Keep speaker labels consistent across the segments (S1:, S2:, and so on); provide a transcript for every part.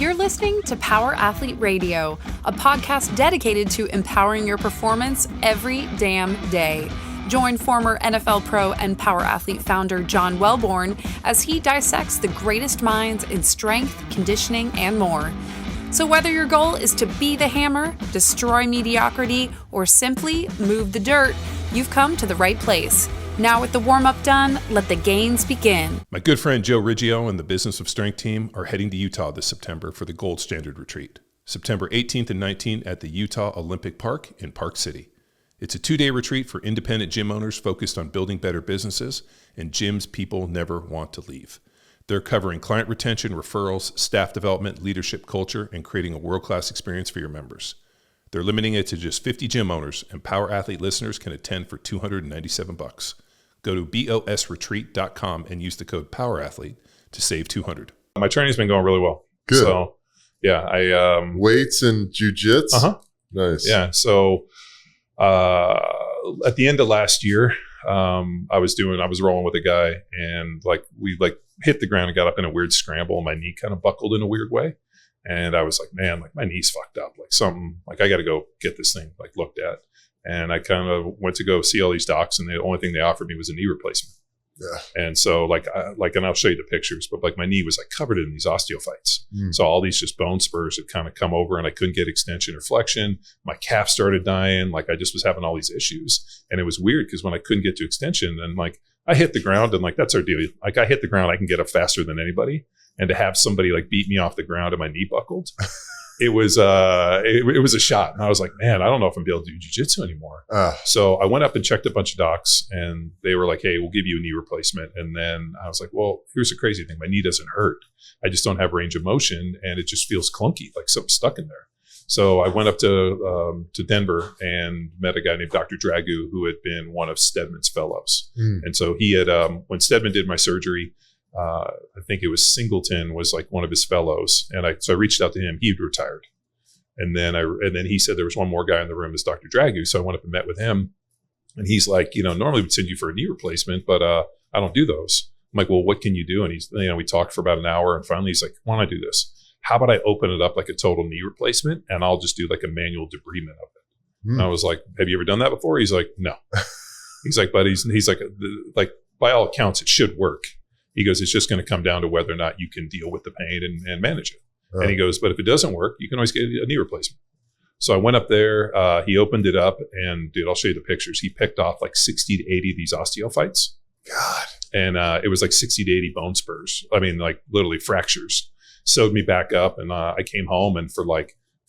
S1: You're listening to Power Athlete Radio, a podcast dedicated to empowering your performance every damn day. Join former NFL pro and Power Athlete founder John Welbourn as he dissects the greatest minds in strength, conditioning, and more. So whether your goal is to be the hammer, destroy mediocrity, or simply move the dirt, you've come to the right place. Now with the warm-up done, let the gains begin.
S2: My good friend Joe Riggio and the Business of Strength team are heading to Utah this September for the Gold Standard Retreat, September 18th and 19th at the Utah Olympic Park in Park City. It's a 2-day retreat for independent gym owners focused on building better businesses and gyms people never want to leave. They're covering client retention, referrals, staff development, leadership culture, and creating a world-class experience for your members. They're limiting it to just 50 gym owners, and Power Athlete listeners can attend for $297. Go to bosretreat.com and use the code POWERATHLETE to save $200. My training's been going really well.
S3: Good.
S2: So, yeah, I
S3: weights and jujitsu. Nice.
S2: Yeah. So, at the end of last year, I was rolling with a guy, and we hit the ground and got up in a weird scramble, and my knee kind of buckled in a weird way. And I was like, man, my knee's fucked up. I got to go get this thing looked at. And I kind of went to go see all these docs, and the only thing they offered me was a knee replacement. Yeah. And so and I'll show you the pictures, but my knee was covered in these osteophytes. So all these just bone spurs had kind of come over, and I couldn't get extension or flexion. My calf started dying. I just was having all these issues. And it was weird because when I couldn't get to extension, and I hit the ground, and that's our deal. I hit the ground, I can get up faster than anybody. And to have somebody beat me off the ground and my knee buckled, it was a shot. And I was like, man, I don't know if I'm able to do jiu-jitsu anymore. So I went up and checked a bunch of docs, and they were like, hey, we'll give you a knee replacement. And then I was like, well, here's the crazy thing. My knee doesn't hurt. I just don't have range of motion, and it just feels clunky, like something's stuck in there. So I went up to Denver and met a guy named Dr. Dragu, who had been one of Stedman's fellows. And so he had, when Stedman did my surgery, I think it was Singleton was one of his fellows. And so I reached out to him. He'd retired. And then he said there was one more guy in the room, is Dr. Dragu. So I went up and met with him, and he's like, normally we'd send you for a knee replacement, but I don't do those. I'm like, well, what can you do? And he's, we talked for about an hour, and finally he's like, why don't I do this? How about I open it up like a total knee replacement, and I'll just do a manual debridement of it. And I was like, have you ever done that before? He's like, no. He's like, but he's like, by all accounts, it should work. He goes, it's just going to come down to whether or not you can deal with the pain and manage it. And he goes, but if it doesn't work, you can always get a knee replacement. So I went up there, he opened it up, and dude, I'll show you the pictures. He picked off 60 to 80 of these osteophytes.
S3: God. And
S2: it was 60 to 80 bone spurs. I mean, literally fractures. Sewed me back up, and I came home, and for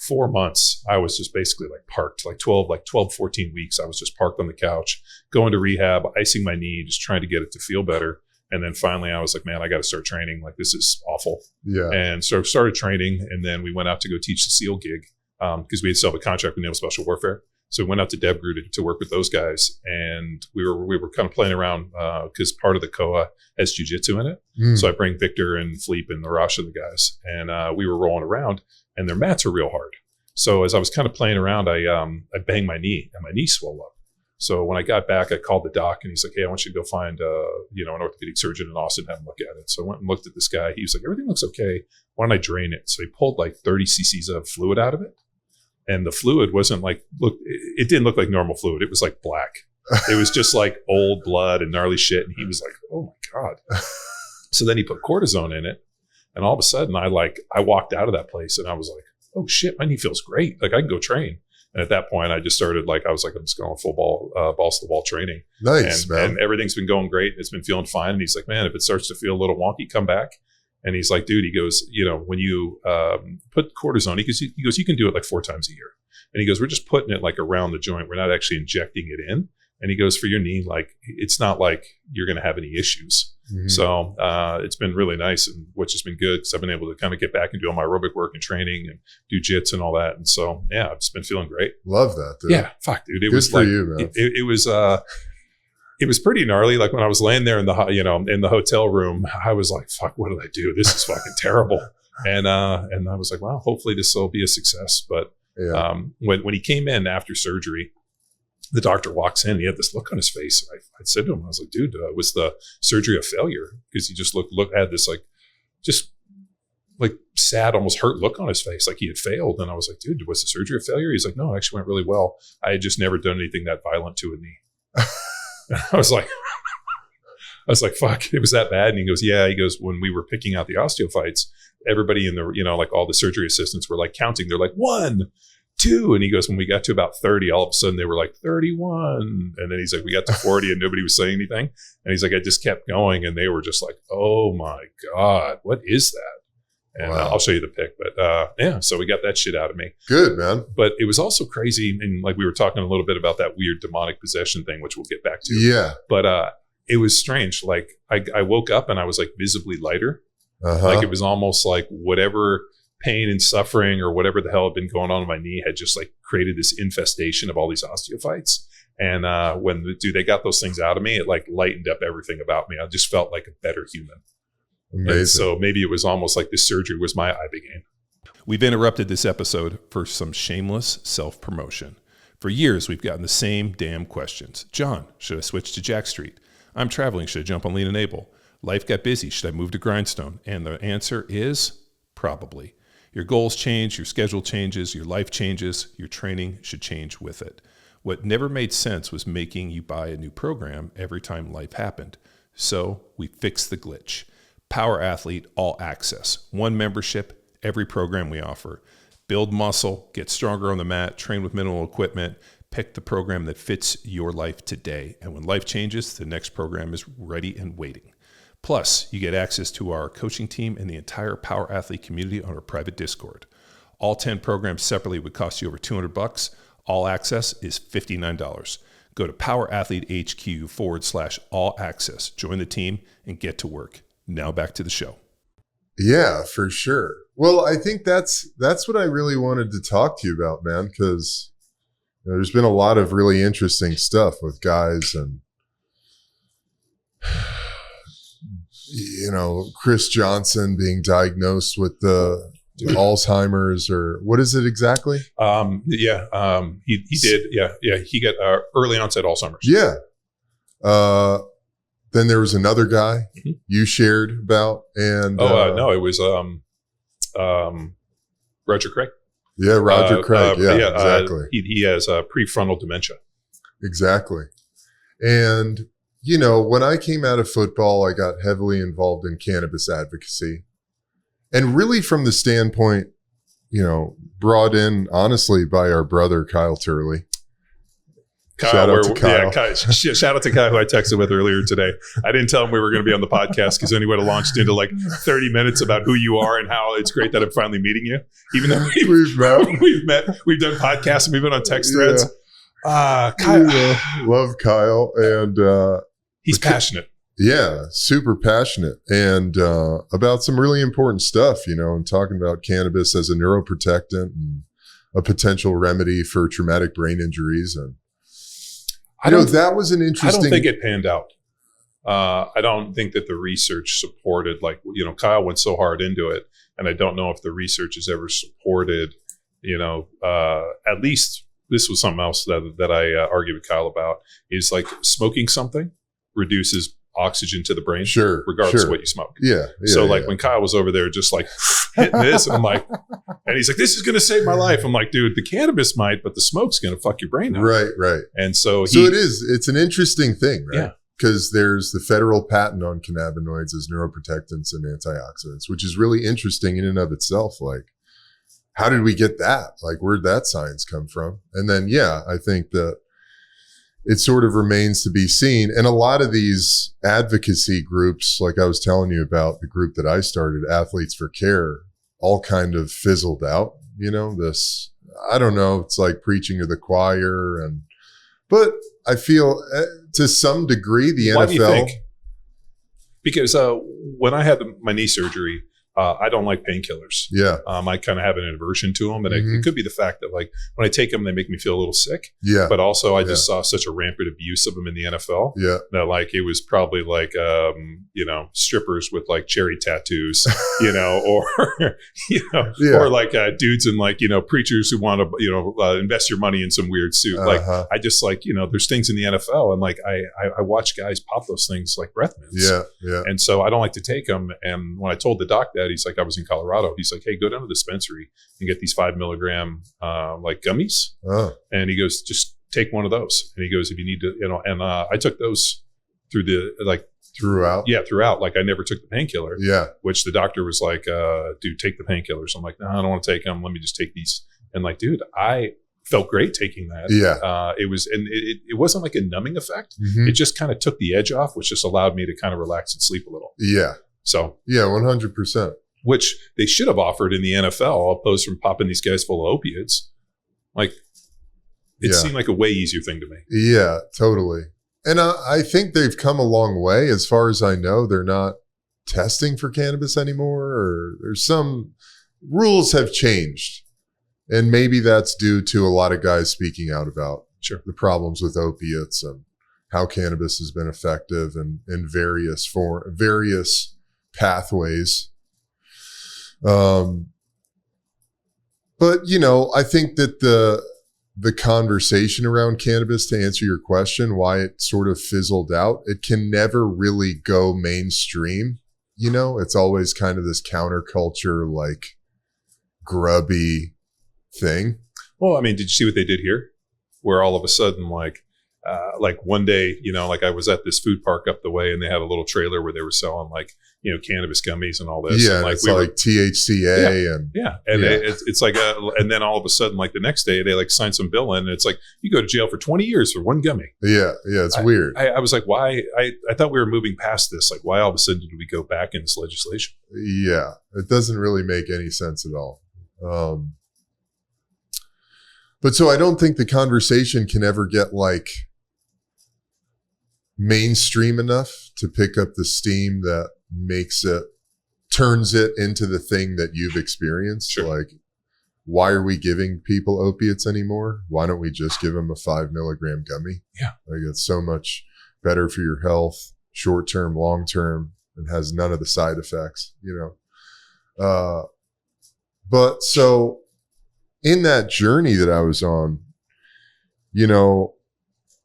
S2: 4 months, I was just basically parked, 12, 14 weeks. I was just parked on the couch, going to rehab, icing my knee, just trying to get it to feel better. And then finally I was like, man, I got to start training. This is awful. Yeah. And so I started training, and then we went out to go teach the SEAL gig because we had still have a contract with Naval Special Warfare. So we went out to DevGru to work with those guys, and we were kind of playing around because part of the COA has jiu-jitsu in it. So I bring Victor and Fleep and Arash and the guys, and we were rolling around, and their mats are real hard. So as I was kind of playing around, I banged my knee, and my knee swelled up. So when I got back, I called the doc, and he's like, hey, I want you to go find an orthopedic surgeon in Austin, have him look at it. So I went and looked at this guy. He was like, everything looks okay. Why don't I drain it? So he pulled 30 cc's of fluid out of it. And the fluid wasn't it didn't look like normal fluid. It was black. It was just old blood and gnarly shit. And he was like, oh my God. So then he put cortisone in it. And all of a sudden I walked out of that place, and I was like, oh shit, my knee feels great. I can go train. And at that point I just started I'm just going full balls to the wall training.
S3: Nice, man.
S2: And everything's been going great. It's been feeling fine. And he's like, man, if it starts to feel a little wonky, come back. And he's like, dude, he goes, when you put cortisone, he goes, you can do it 4 times a year. And he goes, we're just putting it around the joint. We're not actually injecting it in. And he goes, for your knee, it's not you're going to have any issues. So it's been really nice, and which has been good because I've been able to kind of get back and do all my aerobic work and training and do jits and all that. And so, yeah, I've just been feeling great.
S3: Love that, dude.
S2: Yeah, fuck, dude. It
S3: good
S2: was
S3: for you, man.
S2: It was pretty gnarly. When I was laying there in the hotel room, I was like, fuck, what did I do? This is fucking terrible. And I was like, well, hopefully this will be a success. But when he came in after surgery, the doctor walks in, he had this look on his face. And I said to him, I was like, dude, was the surgery a failure? Because he just had this just sad, almost hurt look on his face, like he had failed. And I was like, dude, was the surgery a failure? He's like, no, it actually went really well. I had just never done anything that violent to a knee. I was like, fuck, it was that bad. And he goes, yeah. He goes, when we were picking out the osteophytes, everybody in the, like all the surgery assistants were like counting. They're like 1, 2. And he goes, when we got to about 30, all of a sudden they were like 31. And then he's like, we got to 40 and nobody was saying anything. And he's like, I just kept going. And they were just like, oh my God, what is that? And
S3: Wow.
S2: I'll show you the pic. But yeah, so we got that shit out of me.
S3: Good, man.
S2: But it was also crazy. And like we were talking a little bit about that weird demonic possession thing, which we'll get back to.
S3: Yeah.
S2: But it was strange. Like I woke up and I was like visibly lighter.
S3: Uh-huh.
S2: Like it was almost like whatever pain and suffering or whatever the hell had been going on in my knee had just like created this infestation of all these osteophytes. And when they got those things out of me, it like lightened up everything about me. I just felt like a better human.
S3: Amazing.
S2: And so maybe it was almost like this surgery was my Ibogaine. We've interrupted this episode for some shameless self-promotion. For years, we've gotten the same damn questions. John, should I switch to Jack Street? I'm traveling. Should I jump on Lean and Able? Life got busy. Should I move to Grindstone? And the answer is probably. Your goals change, your schedule changes, your life changes, your training should change with it. What never made sense was making you buy a new program every time life happened. So we fixed the glitch. Power Athlete All Access. One membership, every program we offer. Build muscle, get stronger on the mat, train with minimal equipment. Pick the program that fits your life today. And when life changes, the next program is ready and waiting. Plus, you get access to our coaching team and the entire Power Athlete community on our private Discord. All 10 programs separately would cost you over $200. All access is $59. Go to PowerAthleteHQ/all access. Join the team and get to work. Now back to the show.
S3: Yeah, for sure. Well, I think that's what I really wanted to talk to you about, man, because there's been a lot of really interesting stuff with guys and, Chris Johnson being diagnosed with the Alzheimer's, or what is it exactly?
S2: He did. Yeah. He got early onset Alzheimer's.
S3: Yeah. Then there was another guy you shared about, and
S2: no, it was Roger Craig.
S3: Yeah, Roger Craig. Exactly.
S2: He has prefrontal dementia.
S3: Exactly. And when I came out of football, I got heavily involved in cannabis advocacy, and really from the standpoint, brought in honestly by our brother Kyle Turley. Shout out to Kyle.
S2: Yeah, shout out to Kyle, who I texted with earlier today. I didn't tell him we were going to be on the podcast because then he would have launched into like 30 minutes about who you are and how it's great that I'm finally meeting you. Even though we've met, we've done podcasts and we've been on text threads.
S3: Kyle, love Kyle, and
S2: he's passionate.
S3: Yeah, super passionate, and about some really important stuff, and talking about cannabis as a neuroprotectant and a potential remedy for traumatic brain injuries. And that was an interesting.
S2: I don't think it panned out. I don't think that the research supported, Kyle went so hard into it, and I don't know if the research has ever supported, at least this was something else that I argued with Kyle about, is like smoking something reduces oxygen to the brain, regardless of what you smoke.
S3: Yeah.
S2: So when Kyle was over there just like hitting this, and I'm like, and he's like, this is going to save my life. I'm like, dude, the cannabis might, but the smoke's going to fuck your brain up.
S3: Right.
S2: And so
S3: it's an interesting thing, right?
S2: Yeah.
S3: Because there's the federal patent on cannabinoids as neuroprotectants and antioxidants, which is really interesting in and of itself. Like, how did we get that? Like, where'd that science come from? And then, I think that it sort of remains to be seen. And a lot of these advocacy groups, like I was telling you about, the group that I started, Athletes for Care, all kind of fizzled out. This, I don't know, it's like preaching to the choir. But I feel to some degree the NFL. Why do you think?
S2: Because when I had my knee surgery, I don't like painkillers.
S3: Yeah.
S2: I kind of have an aversion to them. And it could be the fact that like when I take them, they make me feel a little sick.
S3: Yeah.
S2: But also I just saw such a rampant abuse of them in the NFL.
S3: Yeah.
S2: That like, it was probably like, strippers with like cherry tattoos, or, or like dudes and like, preachers who want to, invest your money in some weird suit. Like I just like, there's things in the NFL and like, I watch guys pop those things like breath mints.
S3: Yeah.
S2: And so I don't like to take them. And when I told the doc that, that. He's like, I was in Colorado. He's like, hey, go down to the dispensary and get these 5 milligram like gummies. And he goes, just take one of those. And he goes, if you need to, and I took those throughout. Like I never took the painkiller.
S3: Yeah.
S2: Which the doctor was like, dude, take the painkillers. I'm like, no, I don't want to take them. Let me just take these. And like, dude, I felt great taking that.
S3: Yeah.
S2: It wasn't like a numbing effect.
S3: Mm-hmm.
S2: It just kind of took the edge off, which just allowed me to kind of relax and sleep a little.
S3: Yeah.
S2: So.
S3: Yeah, 100%.
S2: Which they should have offered in the NFL, opposed from popping these guys full of opiates. Like, it seemed like a way easier thing to me.
S3: Yeah, totally. And I think they've come a long way. As far as I know, they're not testing for cannabis anymore, or there's some rules have changed. And maybe that's due to a lot of guys speaking out about the problems with opiates and how cannabis has been effective in various pathways. But, I think that the conversation around cannabis, to answer your question, why it sort of fizzled out, it can never really go mainstream. It's always kind of this counterculture, like grubby thing.
S2: Well, I mean, did you see what they did here? Where all of a sudden, like one day, like I was at this food park up the way and they had a little trailer where they were selling like, cannabis gummies and all this.
S3: Yeah.
S2: And like,
S3: it's like THCA
S2: it's like, and then all of a sudden, like the next day they like signed some bill in and it's like, you go to jail for 20 years for one gummy.
S3: Yeah. Yeah. It's weird.
S2: I was like, why? I thought we were moving past this. Like, why all of a sudden did we go back in this legislation?
S3: Yeah. It doesn't really make any sense at all. But so I don't think the conversation can ever get like mainstream enough to pick up the steam that turns it into the thing that you've experienced.
S2: Sure.
S3: Like, why are we giving people opiates anymore? Why don't we just give them a 5 milligram gummy?
S2: Yeah.
S3: Like, it's so much better for your health, short-term, long-term, and has none of the side effects, but so in that journey that I was on,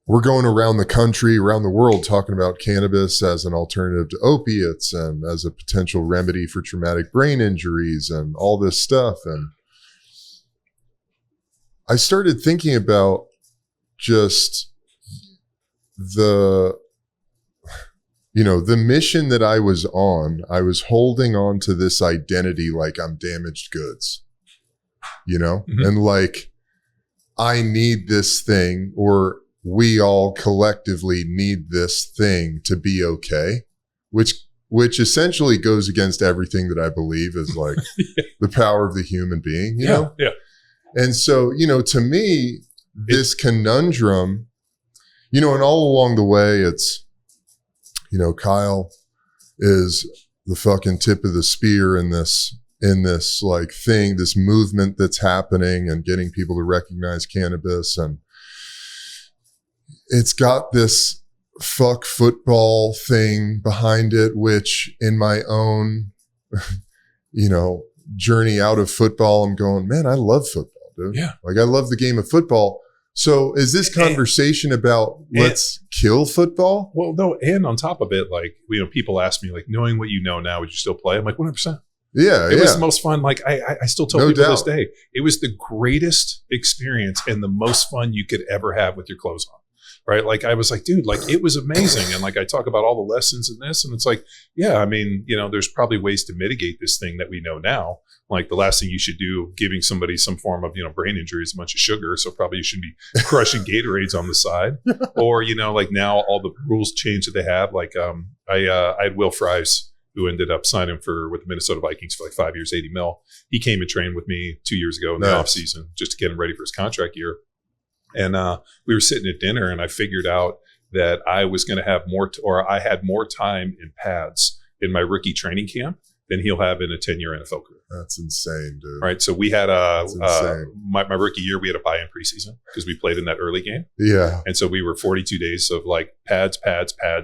S3: we're going around the country, around the world, talking about cannabis as an alternative to opiates and as a potential remedy for traumatic brain injuries and all this stuff. And I started thinking about just the mission that I was holding on to this identity like I'm damaged goods, mm-hmm. and like I need this thing, or we all collectively need this thing to be okay, which essentially goes against everything that I believe is like the power of the human being, you know?
S2: Yeah.
S3: And so, to me, this conundrum, and all along the way, it's, Kyle is the fucking tip of the spear in this like thing, this movement that's happening and getting people to recognize cannabis. And it's got this fuck football thing behind it, which in my own, journey out of football, I'm going, man, I love football, dude.
S2: Yeah.
S3: Like I love the game of football. So is this conversation about let's kill football?
S2: Well, no. And on top of it, like, people ask me like, knowing what you know now, would you still play? I'm like 100%.
S3: Yeah.
S2: It was the most fun. Like I still tell people
S3: doubt.
S2: this day, it was the greatest experience and the most fun you could ever have with your clothes on. Right. Like I was like, dude, like it was amazing. And like, I talk about all the lessons in this and it's like, yeah, I mean, there's probably ways to mitigate this thing that we know now. Like the last thing you should do, giving somebody some form of, brain injury is a bunch of sugar. So probably you should be crushing Gatorades on the side or, like now all the rules change that they have. Like I had Will Fries, who ended up signing with the Minnesota Vikings for like 5 years, 80 mil. He came and trained with me 2 years ago in the off season just to get him ready for his contract year. And we were sitting at dinner and I figured out that I was going to have I had more time in pads in my rookie training camp than he'll have in a 10-year NFL career.
S3: That's insane, dude.
S2: Right. So we had my rookie year, we had a buy-in preseason because we played in that early game.
S3: Yeah.
S2: And so we were 42 days of like pads,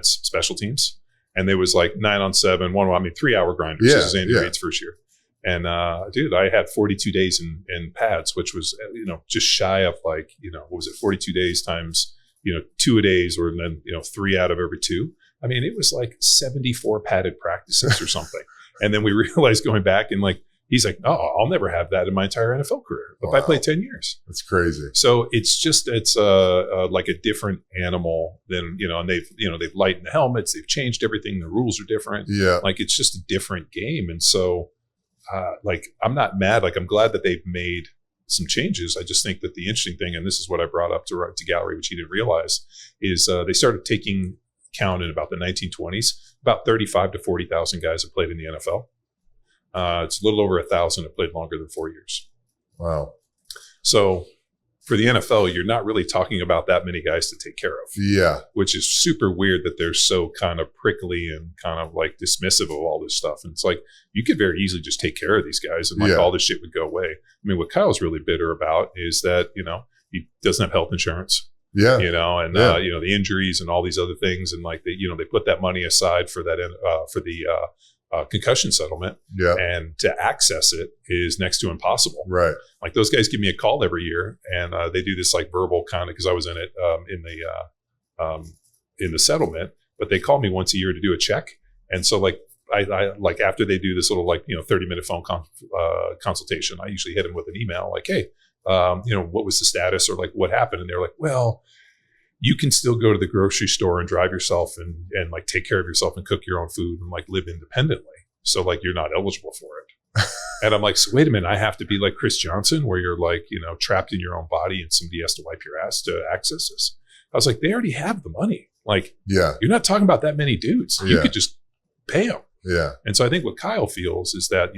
S2: special teams. And there was like 9-on-7, 3-hour grinders. This is Andy Reid's first year. And dude, I had 42 days in pads, which was, just shy of like, what was it, 42 days times, 2 a days, or then, 3 out of every 2. I mean, it was like 74 padded practices or something. And then we realized going back and like, he's like, oh, I'll never have that in my entire NFL career. But I played 10 years.
S3: That's crazy.
S2: So it's like a different animal than, and they've lightened the helmets. They've changed everything. The rules are different.
S3: Yeah.
S2: Like it's just a different game. And so like, I'm not mad. Like I'm glad that they've made some changes. I just think that the interesting thing, and this is what I brought up to Gallery, which he didn't realize, is they started taking count in about the 1920s. About 35 to 40,000 guys have played in the NFL. It's a little over 1,000 have played longer than 4 years.
S3: Wow.
S2: So for the NFL, you're not really talking about that many guys to take care of.
S3: Yeah.
S2: Which is super weird that they're so kind of prickly and kind of like dismissive of all this stuff. And it's like, you could very easily just take care of these guys and like all this shit would go away. I mean, what Kyle's really bitter about is that, he doesn't have health insurance.
S3: Yeah.
S2: The injuries and all these other things. And like, they put that money aside for that, for the concussion settlement.
S3: Yeah.
S2: And to access it is next to impossible.
S3: Right.
S2: Like those guys give me a call every year and they do this like verbal kind of, because I was in it in the settlement, but they call me once a year to do a check. And so like, I like after they do this little like, 30-minute phone consultation, I usually hit them with an email like, hey, what was the status or like what happened? And they're like, well, you can still go to the grocery store and drive yourself and like take care of yourself and cook your own food and like live independently. So like you're not eligible for it. And I'm like, so wait a minute, I have to be like Chris Johnson where you're like, trapped in your own body and somebody has to wipe your ass to access this. I was like, they already have the money. Like, you're not talking about that many dudes. You could just pay them.
S3: Yeah.
S2: And so I think what Kyle feels is that,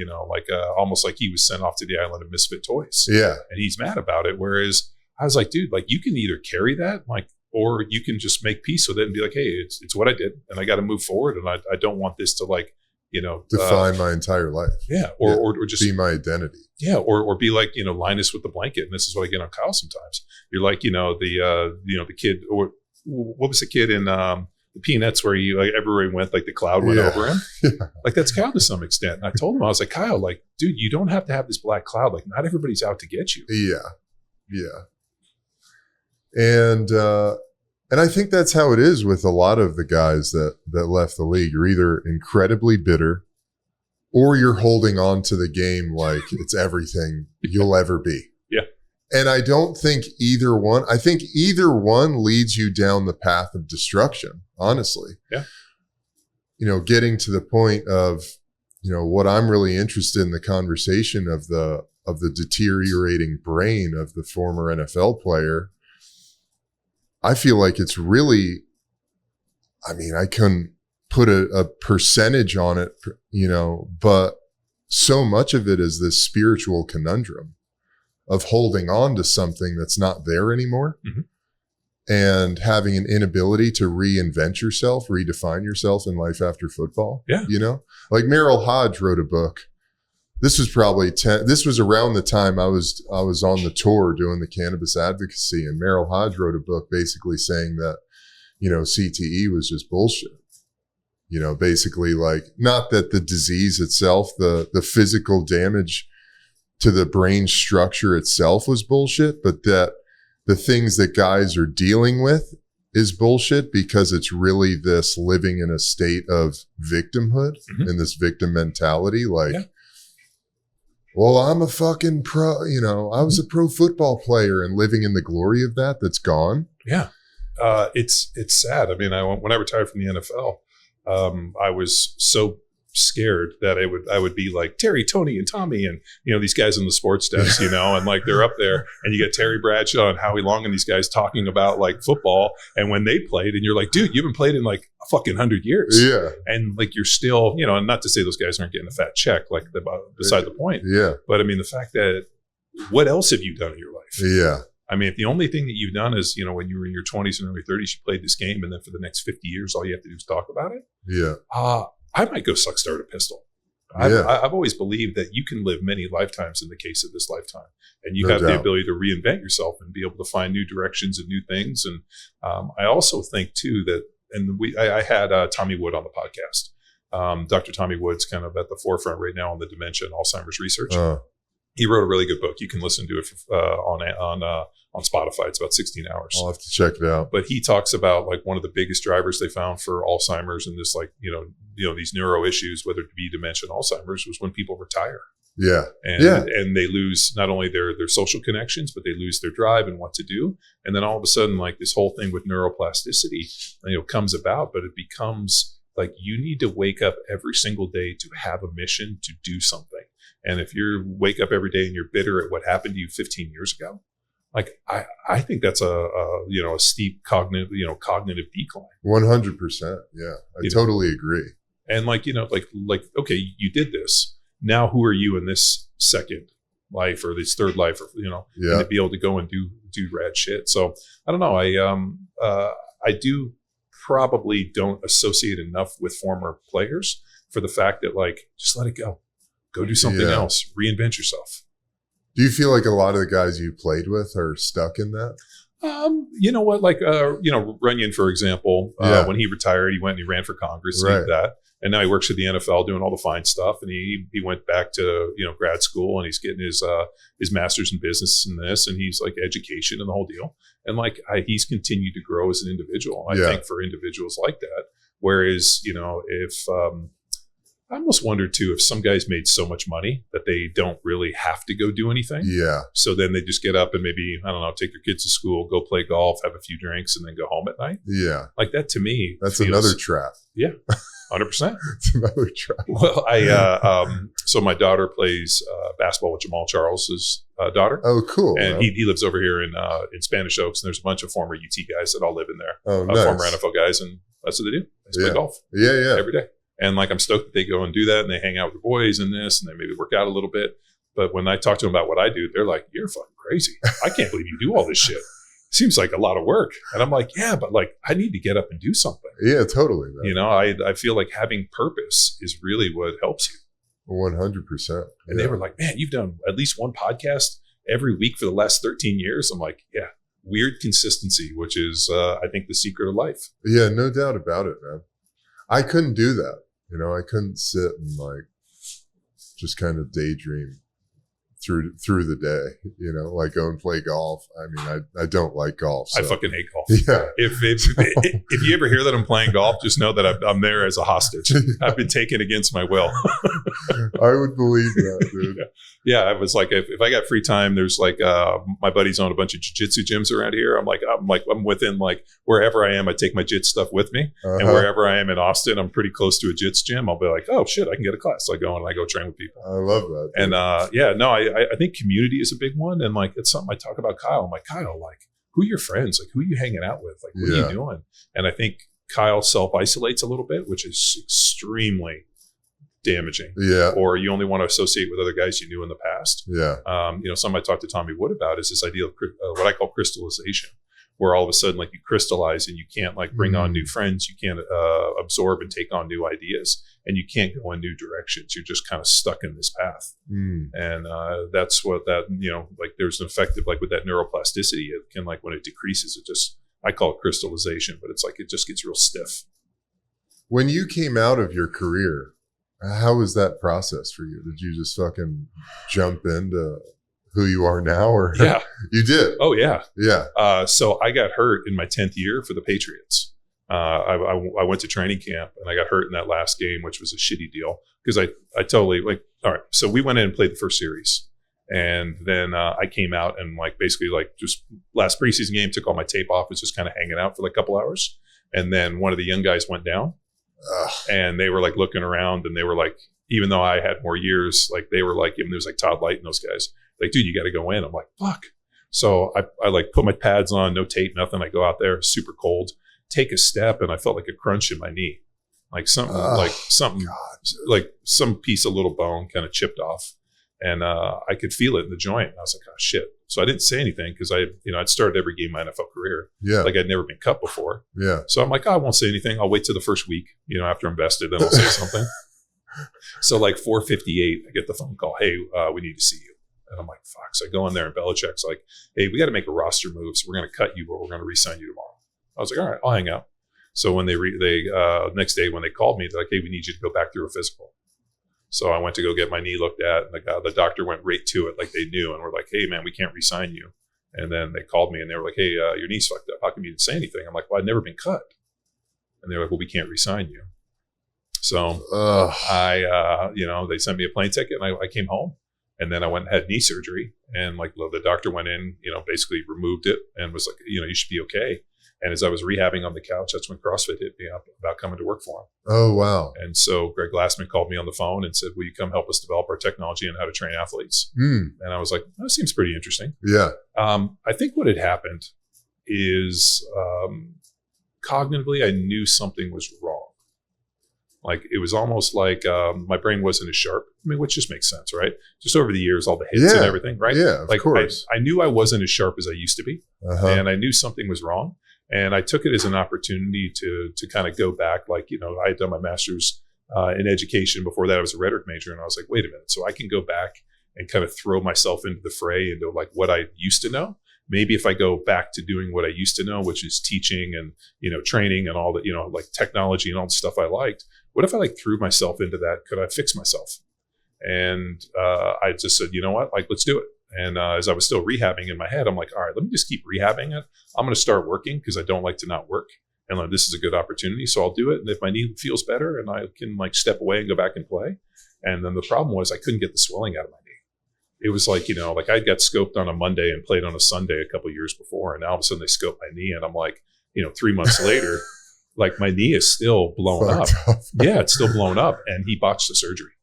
S2: almost like he was sent off to the island of misfit toys.
S3: Yeah.
S2: And he's mad about it. Whereas I was like, dude, like you can either carry that, like, or you can just make peace with it and be like, hey, it's what I did and I got to move forward. And I don't want this to like,
S3: define my entire life.
S2: Yeah. Or just
S3: be my identity.
S2: Yeah. Or be like, Linus with the blanket. And this is what I get on Kyle sometimes. You're like, the kid, or what was the kid in the Peanuts where he, like everywhere he went, like the cloud went over him.
S3: Yeah.
S2: Like that's Kyle to some extent. And I told him, I was like, Kyle, like, dude, you don't have to have this black cloud. Like not everybody's out to get you.
S3: Yeah. Yeah. And I think that's how it is with a lot of the guys that left the league. You're either incredibly bitter or you're holding on to the game like it's everything you'll ever be.
S2: Yeah.
S3: And I don't think either one, I think either one leads you down the path of destruction, honestly.
S2: Yeah.
S3: Getting to the point of, what I'm really interested in the conversation of the deteriorating brain of the former NFL player. I feel like it's really, I couldn't put a percentage on it, but so much of it is this spiritual conundrum of holding on to something that's not there anymore and having an inability to reinvent yourself, redefine yourself in life after football.
S2: Yeah.
S3: Like Merrill Hodge wrote a book. This was probably this was around the time I was on the tour doing the cannabis advocacy, and Merrill Hodge wrote a book basically saying that, CTE was just bullshit. Basically like not that the disease itself, the physical damage to the brain structure itself was bullshit, but that the things that guys are dealing with is bullshit because it's really this living in a state of victimhood and this victim mentality. Like, well, I'm a fucking pro, I was a pro football player and living in the glory of that's gone.
S2: Yeah. It's sad. When I retired from the NFL, I was so scared that I would be like Terry, Tony, and Tommy, and these guys in the sports desk, and like they're up there, and you get Terry Bradshaw and Howie Long and these guys talking about like football and when they played, and you're like, dude, you haven't played in like a fucking 100 years, and like you're still, and not to say those guys aren't getting a fat check, like beside the point, but the fact that what else have you done in your life?
S3: Yeah.
S2: If the only thing that you've done is, when you were in your 20s and early 30s, you played this game, and then for the next 50 years, all you have to do is talk about it.
S3: Yeah.
S2: I might go start a pistol. I've always believed that you can live many lifetimes in the case of this lifetime, and you have the ability to reinvent yourself and be able to find new directions and new things. And I also think too that, and I had Tommy Wood on the podcast. Dr. Tommy Wood's kind of at the forefront right now on the dementia and Alzheimer's research. He wrote a really good book. You can listen to it on Spotify. It's about 16 hours.
S3: I'll have to check it out.
S2: But he talks about like one of the biggest drivers they found for Alzheimer's and this like, these neuro issues, whether it be dementia and Alzheimer's, was when people retire.
S3: Yeah.
S2: And they lose not only their social connections, but they lose their drive and what to do. And then all of a sudden, like this whole thing with neuroplasticity, comes about, but it becomes like you need to wake up every single day to have a mission to do something. And if you wake up every day and you're bitter at what happened to you 15 years ago, like I think that's a steep cognitive decline.
S3: 100%. Yeah, I totally agree.
S2: And like okay, you did this. Now who are you in this second life or this third life, or and to be able to go and do rad shit. So I don't know. I do probably don't associate enough with former players for the fact that like just let it go. Go do something else. Reinvent yourself.
S3: Do you feel like a lot of the guys you played with are stuck in that?
S2: You know what? Like, Runyon, for example, when he retired, he went and he ran for Congress and that. And now he works at the NFL doing all the fine stuff. And he went back to, grad school and he's getting his master's in business and this, and he's like education and the whole deal. And like, he's continued to grow as an individual. I think for individuals like that, whereas, if, I almost wondered too, if some guys made so much money that they don't really have to go do anything. Yeah. So then they just get up and maybe, I don't know, take their kids to school, go play golf, have a few drinks, and then go home at night. Yeah. Like that to me.
S3: That's another trap.
S2: Yeah. 100%.
S3: It's another trap.
S2: Well, so my daughter plays basketball with Jamal Charles's daughter.
S3: Oh, cool.
S2: And he lives over here in Spanish Oaks, and there's a bunch of former UT guys that all live in there.
S3: Oh, nice.
S2: Former NFL guys, and that's what they do. They play golf.
S3: Yeah.
S2: Every day. And like, I'm stoked that they go and do that and they hang out with the boys and this, and they maybe work out a little bit. But when I talk to them about what I do, they're like, you're fucking crazy. I can't believe you do all this shit. Seems like a lot of work. And I'm like, yeah, but like, I need to get up and do something.
S3: Yeah, totally. Man.
S2: I feel like having purpose is really what helps you.
S3: 100%.
S2: And they were like, man, you've done at least one podcast every week for the last 13 years. I'm like, yeah, weird consistency, which is, I think, the secret of life.
S3: Yeah, no doubt about it, man. I couldn't do that. I couldn't sit and like just kind of daydream through the day, like go and play golf. I mean, I don't like golf. So.
S2: I fucking hate golf.
S3: Yeah.
S2: If you ever hear that I'm playing golf, just know that I'm there as a hostage. I've been taken against my will.
S3: I would believe that, dude.
S2: Yeah. I was like, if I got free time, there's like, my buddies own a bunch of jiu-jitsu gyms around here. I'm within like wherever I am, I take my jits stuff with me. And wherever I am in Austin, I'm pretty close to a jits gym. I'll be like, oh shit, I can get a class. So I go and I go train with people.
S3: I love that. Dude.
S2: And I think community is a big one. And like, it's something I talk about Kyle. I'm like, Kyle, like, who are your friends? Like, who are you hanging out with? Like, what are you doing? And I think Kyle self-isolates a little bit, which is extremely damaging. Yeah. Or you only want to associate with other guys you knew in the past. Yeah. Something I talked to Tommy Wood about is this idea of what I call crystallization, where all of a sudden, like, you crystallize and you can't like bring on new friends. You can't absorb and take on new ideas, and you can't go in new directions. You're just kind of stuck in this path. And that's what that, like there's an effect of like with that neuroplasticity, it can like when it decreases, I call it crystallization, but it's like, it just gets real stiff.
S3: When you came out of your career, how was that process for you? Did you just fucking jump into who you are now, or
S2: yeah,
S3: you did?
S2: Oh yeah.
S3: Yeah.
S2: So I got hurt in my 10th year for the Patriots. I went to training camp and I got hurt in that last game, which was a shitty deal because I totally like, all right. So we went in and played the first series, and then I came out and like basically like just last preseason game, took all my tape off, was just kind of hanging out for like a couple hours. And then one of the young guys went down. And they were like looking around, and they were like, even though I had more years, like they were like, even there's like Todd Light and those guys, like, dude, you got to go in. I'm like, fuck. So I like put my pads on, no tape, nothing. I go out there, super cold, take a step, and I felt like a crunch in my knee, like something, like some piece of little bone kind of chipped off, and I could feel it in the joint. And I was like, oh shit. So I didn't say anything because I'd started every game in my NFL career. Yeah. Like I'd never been cut before. Yeah. So I'm like, oh, I won't say anything. I'll wait till the first week, after I'm vested, then I'll say something. So like 4:58, I get the phone call. Hey, we need to see you. And I'm like, fuck. So I go in there and Belichick's like, hey, we got to make a roster move. So we're going to cut you, but we're going to re-sign you tomorrow. I was like, all right, I'll hang out. So when they next day when they called me, they're like, hey, we need you to go back through a physical. So I went to go get my knee looked at, and the doctor went right to it like they knew, and we're like, hey man, we can't re-sign you. And then they called me and they were like, hey, your knee's fucked up. How come you didn't say anything? I'm like, well, I'd never been cut. And they're like, well, we can't re-sign you. So they sent me a plane ticket, and I came home. And then I went and had knee surgery, and like the doctor went in, basically removed it and was like, you should be okay. And as I was rehabbing on the couch, that's when CrossFit hit me up about coming to work for him.
S3: Oh, wow.
S2: And so Greg Glassman called me on the phone and said, will you come help us develop our technology and how to train athletes? And I was like, that seems pretty interesting.
S3: Yeah.
S2: I think what had happened is cognitively, I knew something was wrong. Like it was almost like my brain wasn't as sharp. I mean, which just makes sense, right? Just over the years, all the hits and everything, right?
S3: Yeah, of course.
S2: I knew I wasn't as sharp as I used to be, and I knew something was wrong. And I took it as an opportunity to kind of go back. Like, I had done my master's in education. Before that, I was a rhetoric major, and I was like, wait a minute. So I can go back and kind of throw myself into the fray, into like what I used to know. Maybe if I go back to doing what I used to know, which is teaching and, training and all that, like technology and all the stuff I liked, what if I like threw myself into that? Could I fix myself? And I just said, you know what, like, let's do it. And as I was still rehabbing in my head, I'm like, all right, let me just keep rehabbing it. I'm going to start working because I don't like to not work. And like, this is a good opportunity. So I'll do it. And if my knee feels better and I can like step away and go back and play. And then the problem was I couldn't get the swelling out of my knee. It was like, like I got scoped on a Monday and played on a Sunday a couple of years before. And all of a sudden they scoped my knee and I'm like, 3 months later, like my knee is still blown up. Yeah, it's still blown up. And he botched the surgery.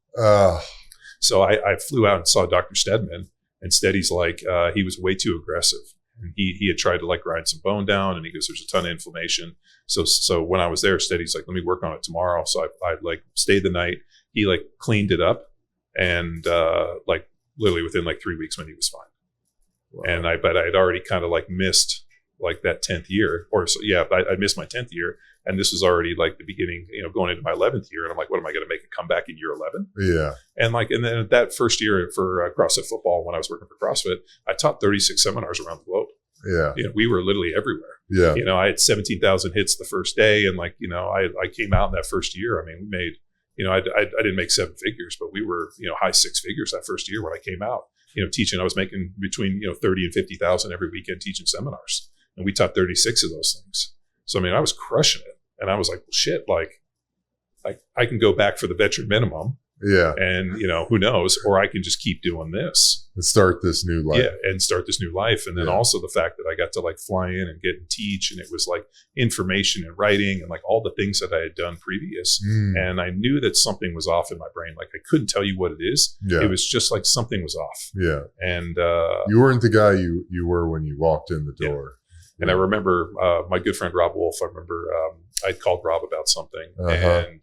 S2: So I flew out and saw Dr. Steadman. And Steady's like, he was way too aggressive. And he had tried to like grind some bone down, and he goes, there's a ton of inflammation. So when I was there, Steady's like, let me work on it tomorrow. So I like stayed the night. He like cleaned it up, and like literally within like 3 weeks, my knee was fine. Wow. But I had already kind of like missed like that 10th year, or so yeah, I missed my 10th year, and this was already like the beginning, going into my 11th year, and I'm like, what am I going to make a comeback in year 11?
S3: Yeah.
S2: And then that first year for CrossFit football, when I was working for CrossFit, I taught 36 seminars around the globe.
S3: Yeah.
S2: We were literally everywhere.
S3: Yeah.
S2: I had 17,000 hits the first day, and like, I came out in that first year. I mean, we made, I didn't make 7 figures, but we were, high 6 figures that first year when I came out, teaching. I was making between 30 and 50,000 every weekend teaching seminars, and we taught 36 of those things. So I mean, I was crushing it, and I was like, well, shit, like I can go back for the veteran minimum.
S3: Yeah.
S2: And, who knows, or I can just keep doing this.
S3: And start this new life.
S2: Yeah. And start this new life. And then also the fact that I got to like fly in and get and teach, and it was like information and writing and like all the things that I had done previous. And I knew that something was off in my brain. Like I couldn't tell you what it is. Yeah. It was just like something was off.
S3: Yeah.
S2: And
S3: you weren't the guy you were when you walked in the door.
S2: Yeah. And I remember my good friend Rob Wolf, I remember I'd called Rob about something, and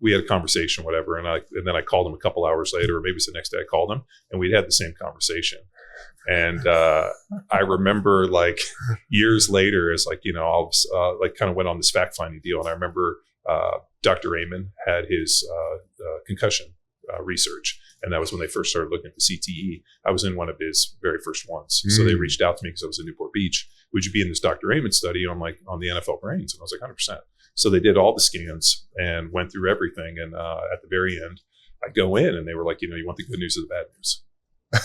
S2: we had a conversation, whatever. And then I called him a couple hours later, or maybe it's the next day I called him, and we'd had the same conversation. And I remember like years later, as like, I'll like kind of went on this fact finding deal. And I remember Dr. Amen had his concussion research. And that was when they first started looking at the CTE. I was in one of his very first ones. So they reached out to me because I was in Newport Beach. Would you be in this Dr. Amen study on the NFL brains? And I was like, 100%. So they did all the scans and went through everything. And at the very end, I go in and they were like, you want the good news or the bad news?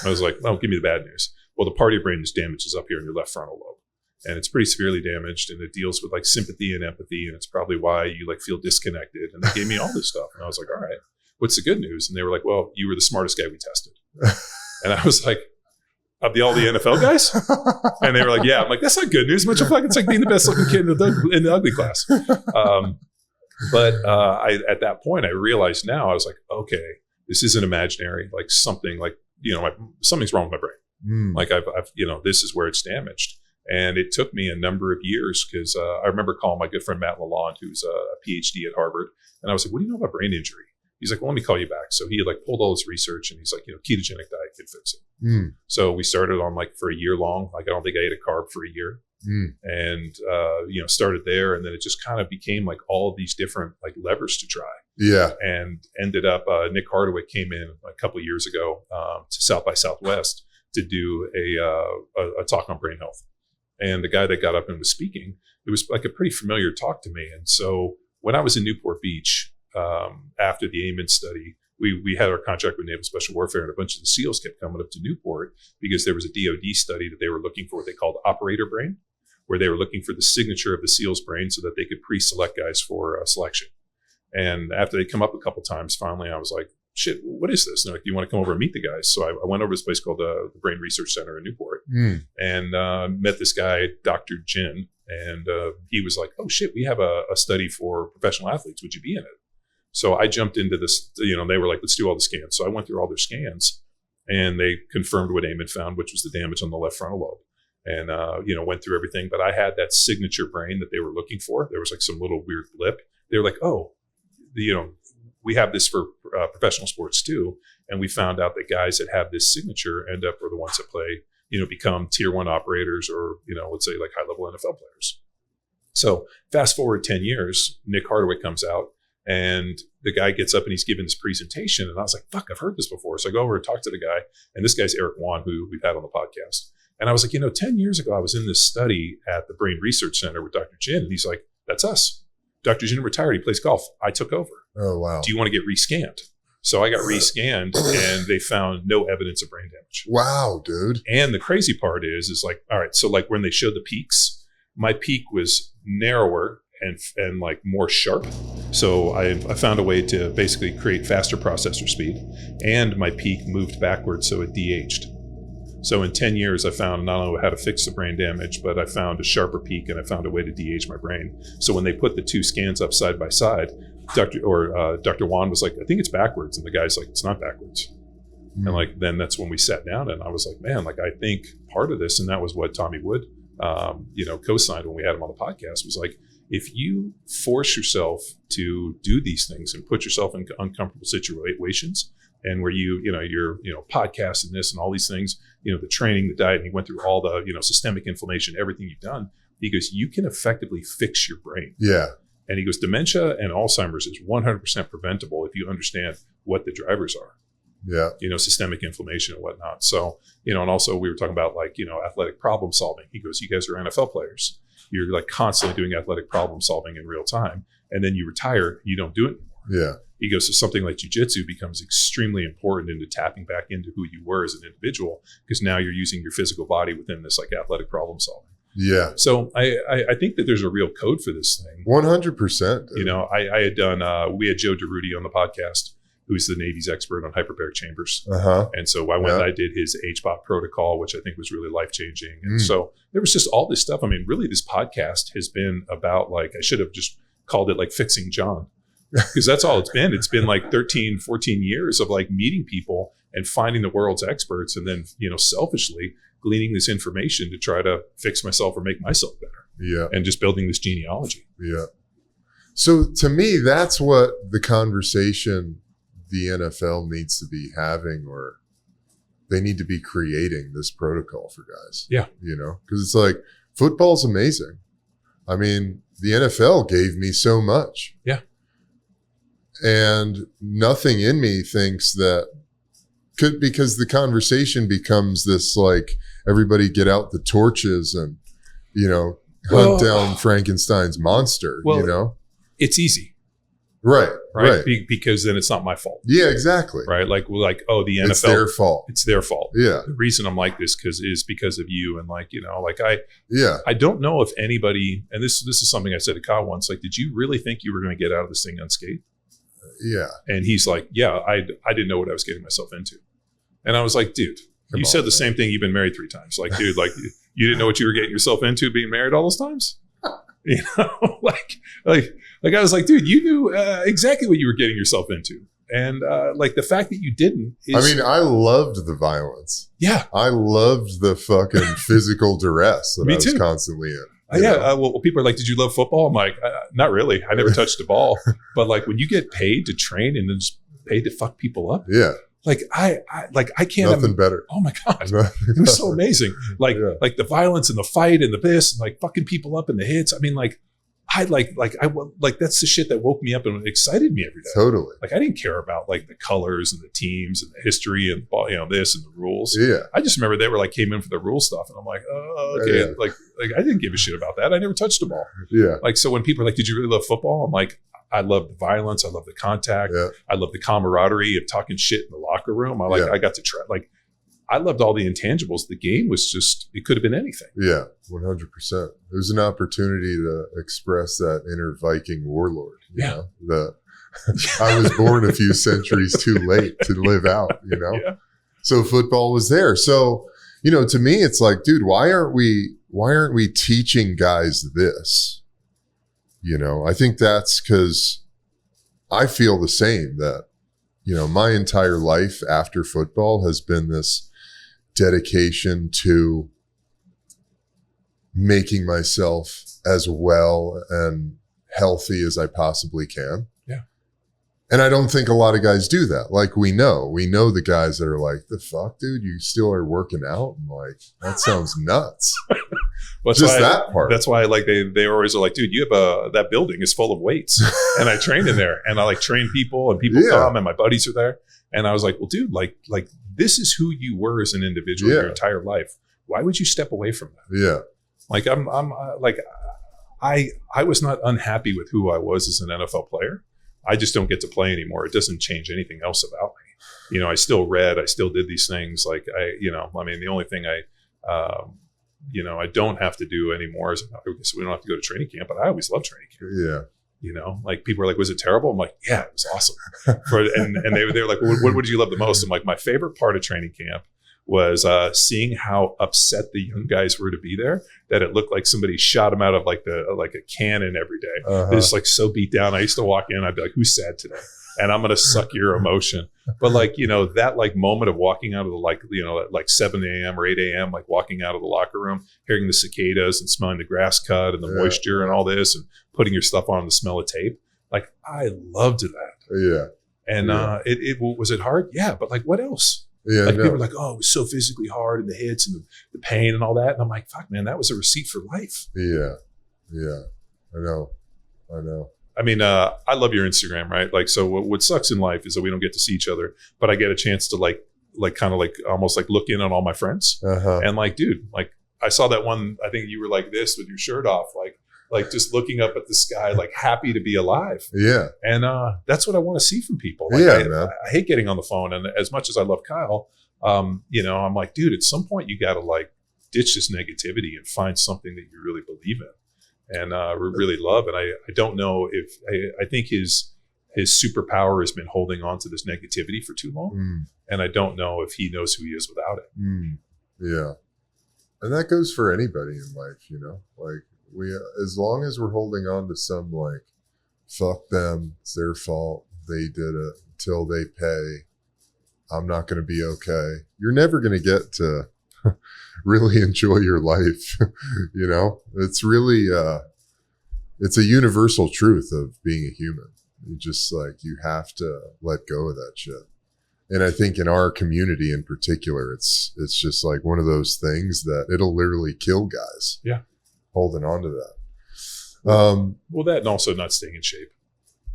S2: I was like, well, give me the bad news. Well, the part of your brain is damaged is up here in your left frontal lobe. And it's pretty severely damaged, and it deals with like sympathy and empathy. And it's probably why you like feel disconnected. And they gave me all this stuff. And I was like, all right, what's the good news? And they were like, well, you were the smartest guy we tested. And I was like, of all the NFL guys? And they were like, yeah. I'm like, that's not good news. Much of it's like being the best looking kid in the ugly class. But at that point, I realized now, I was like, okay, this isn't imaginary. Like something like, something's wrong with my brain. Like I've this is where it's damaged. And it took me a number of years because I remember calling my good friend Matt Lalonde, who's a PhD at Harvard. And I was like, what do you know about brain injury? He's like, well, let me call you back. So he had like pulled all his research, and he's like, ketogenic diet could fix it. So we started on like for a year long. Like I don't think I ate a carb for a year. And started there, and then it just kind of became like all of these different like levers to try. Yeah. And ended up Nick Hardwick came in a couple of years ago to South by Southwest to do a talk on brain health. And the guy that got up and was speaking, it was like a pretty familiar talk to me. And so when I was in Newport Beach, after the Amen study, we had our contract with Naval Special Warfare, and a bunch of the SEALs kept coming up to Newport because there was a DoD study that they were looking for what they called operator brain, where they were looking for the signature of the SEAL's brain so that they could pre-select guys for selection. And after they come up a couple times, finally I was like, shit, what is this? And they're like, do you want to come over and meet the guys? So I went over to this place called the Brain Research Center in Newport and met this guy, Dr. Jin. And he was like, oh shit, we have a study for professional athletes. Would you be in it? So I jumped into this, they were like, let's do all the scans. So I went through all their scans and they confirmed what Eamon found, which was the damage on the left frontal lobe. And, went through everything. But I had that signature brain that they were looking for. There was like some little weird blip. They were like, oh, we have this for professional sports too. And we found out that guys that have this signature end up are the ones that play, become tier 1 operators or, let's say like high level NFL players. So fast forward 10 years, Nick Hardwick comes out and the guy gets up and he's giving this presentation. And I was like, fuck, I've heard this before. So I go over and talk to the guy. And this guy's Eric Wan, who we've had on the podcast. And I was like, 10 years ago, I was in this study at the Brain Research Center with Dr. Jin. And he's like, that's us. Dr. Jin retired. He plays golf. I took over.
S3: Oh, wow.
S2: Do you want to get rescanned? So I got rescanned and they found no evidence of brain damage.
S3: Wow, dude.
S2: And the crazy part is like, all right, so like when they showed the peaks, my peak was narrower and like more sharp. So I found a way to basically create faster processor speed, and my peak moved backwards, so it de-aged. So in 10 years, I found not only how to fix the brain damage, but I found a sharper peak and I found a way to de-age my brain. So when they put the two scans up side by side, Dr. Wan was like, I think it's backwards. And the guy's like, it's not backwards. And like, then that's when we sat down and I was like, man, like, I think part of this, and that was what Tommy Wood, co-signed when we had him on the podcast, was like, if you force yourself to do these things and put yourself in uncomfortable situations, and where you're podcasting this and all these things, the training, the diet, and he went through all the, systemic inflammation, everything you've done, he goes, you can effectively fix your brain.
S3: Yeah.
S2: And he goes, dementia and Alzheimer's is 100% preventable if you understand what the drivers are.
S3: Yeah.
S2: Systemic inflammation and whatnot. So, and also we were talking about like, athletic problem solving. He goes, you guys are NFL players. You're like constantly doing athletic problem solving in real time. And then you retire, you don't do it anymore.
S3: Yeah.
S2: He goes, so something like jiu-jitsu becomes extremely important into tapping back into who you were as an individual, because now you're using your physical body within this like athletic problem solving.
S3: Yeah.
S2: So I think that there's a real code for this thing.
S3: 100%.
S2: I had done, we had Joe DeRudy on the podcast, who's the Navy's expert on hyperbaric chambers.
S3: Uh-huh.
S2: And so I went and I did his HBOT protocol, which I think was really life-changing. And so there was just all this stuff. I mean, really this podcast has been about like, I should have just called it like Fixing John, because that's all it's been. It's been like 13, 14 years of like meeting people and finding the world's experts. And then, selfishly gleaning this information to try to fix myself or make myself better.
S3: Yeah.
S2: And just building this genealogy.
S3: Yeah. So to me, that's what the conversation the NFL needs to be having, or they need to be creating this protocol for guys.
S2: Yeah.
S3: Because it's like, football's amazing. I mean, the NFL gave me so much.
S2: Yeah.
S3: And nothing in me thinks that because the conversation becomes this like, everybody get out the torches and, hunt down Frankenstein's monster,
S2: It's easy.
S3: Right.
S2: Because then it's not my fault.
S3: Yeah, exactly.
S2: Right. Like oh, the NFL.
S3: It's their fault.
S2: It's their fault.
S3: Yeah.
S2: The reason I'm like this is because of you. And like,
S3: Yeah.
S2: I don't know if anybody, and this is something I said to Kyle once, like, did you really think you were going to get out of this thing unscathed?
S3: Yeah.
S2: And he's like, yeah, I didn't know what I was getting myself into. And I was like, dude, you said the same thing. You've been married 3 times. Like, dude, like you didn't know what you were getting yourself into being married all those times. Like I was like, dude, you knew exactly what you were getting yourself into. And like the fact that you didn't is,
S3: I mean, I loved the violence.
S2: Yeah.
S3: I loved the fucking physical duress that I was
S2: too.
S3: Constantly in.
S2: Well, people are like, did you love football? I'm like, not really. I never touched a ball. But like when you get paid to train and then just paid to fuck people up.
S3: Yeah.
S2: Like I can't.
S3: Nothing better.
S2: Oh my God. It was so amazing. Like the violence and the fight and the this and like fucking people up and the hits. I mean, like I that's the shit that woke me up and excited me every day.
S3: Totally.
S2: Like I didn't care about like the colors and the teams and the history and this and the rules.
S3: Yeah.
S2: I just remember they were like came in for the rule stuff and I'm like, oh, okay. Yeah. Like I didn't give a shit about that. I never touched a ball.
S3: Yeah.
S2: Like so when people are like, did you really love football? I'm like, I love the violence. I love the contact.
S3: Yeah.
S2: I love the camaraderie of talking shit in the locker room. I got to try, like, I loved all the intangibles. The game was just, it could have been anything.
S3: Yeah, 100%. It was an opportunity to express that inner Viking warlord. You know, I was born a few centuries too late to live out, you know?
S2: Yeah.
S3: So football was there. So, you know, to me, it's like, dude, why aren't we teaching guys this? You know, I think that's because I feel the same, that, you know, my entire life after football has been this dedication to making myself as well and healthy as I possibly can.
S2: Yeah. And
S3: I don't think a lot of guys do that. Like, we know the guys that are like, the fuck, dude, you still are working out? And like, that sounds nuts.
S2: Well,
S3: just that part.
S2: That's why, like, they always are like, dude, you have that building is full of weights. And I trained in there, and I like train people, and people come, and my buddies are there. And I was like, well, dude, like this is who you were as an individual your entire life. Why would you step away from that? Yeah. Like, I was not unhappy with who I was as an NFL player. I just don't get to play anymore. It doesn't change anything else about me. You know, I still read, I still did these things. Like, the only thing I don't have to do anymore is, I guess we don't have to go to training camp, but I always loved training camp.
S3: Yeah.
S2: You know, like, people are like, was it terrible? I'm like, yeah, it was awesome. And they were like, what did you love the most? I'm like, my favorite part of training camp was seeing how upset the young guys were to be there, that it looked like somebody shot them out of like a cannon every day. They're just like so beat down. I used to walk in, I'd be like, who's sad today? And I'm going to suck your emotion. But like, you know, that like moment of walking out of the, like 7 a.m. or 8 a.m., like walking out of the locker room, hearing the cicadas and smelling the grass cut and the moisture and all this, and putting your stuff on, the smell of tape. Like, I loved that. Yeah. And was it hard? Yeah. But like, what else? Yeah. Like, people were like, oh, it was so physically hard, and the hits and the pain and all that. And I'm like, fuck, man, that was a receipt for life. Yeah. Yeah. I know. I mean, I love your Instagram, right? Like, so what sucks in life is that we don't get to see each other, but I get a chance to like kind of like almost like look in on all my friends. And like, dude, like, I saw that one, I think you were like this with your shirt off, like just looking up at the sky, like happy to be alive. Yeah. And that's what I want to see from people. Like, man. I hate getting on the phone. And as much as I love Kyle, you know, I'm like, dude, at some point you got to like ditch this negativity and find something that you really believe in. And really love. And I don't know if I think his superpower has been holding on to this negativity for too long. And I don't know if he knows who he is without it. Yeah. And that goes for anybody in life, you know, like as long as we're holding on to some like, fuck them, it's their fault, they did it, until they pay, I'm not going to be okay. You're never going to get to really enjoy your life. You know, it's really, it's a universal truth of being a human. You just like, you have to let go of that shit. And I think in our community in particular, it's just like one of those things that it'll literally kill guys. Yeah. Holding on to that. Well, that and also not staying in shape.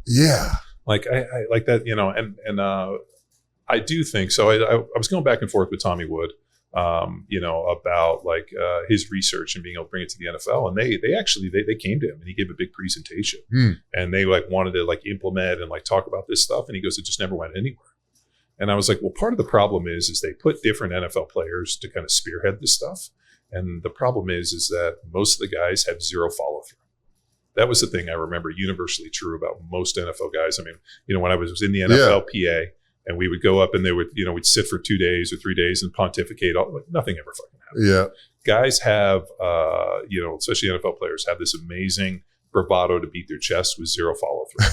S2: Yeah. Like I like that, you know, and I do think so. I was going back and forth with Tommy Wood, you know, about like his research and being able to bring it to the NFL. And they actually came to him and he gave a big presentation and they like wanted to like implement and like talk about this stuff. And he goes, it just never went anywhere. And I was like, well, part of the problem is they put different NFL players to kind of spearhead this stuff. And the problem is that most of the guys have zero follow through. That was the thing I remember universally true about most NFL guys. I mean, you know, when I was in the NFL PA and we would go up and they would, you know, we'd sit for 2 days or 3 days and pontificate. Nothing ever fucking happened. Yeah. Guys have, you know, especially NFL players have this amazing bravado to beat their chest with zero follow through.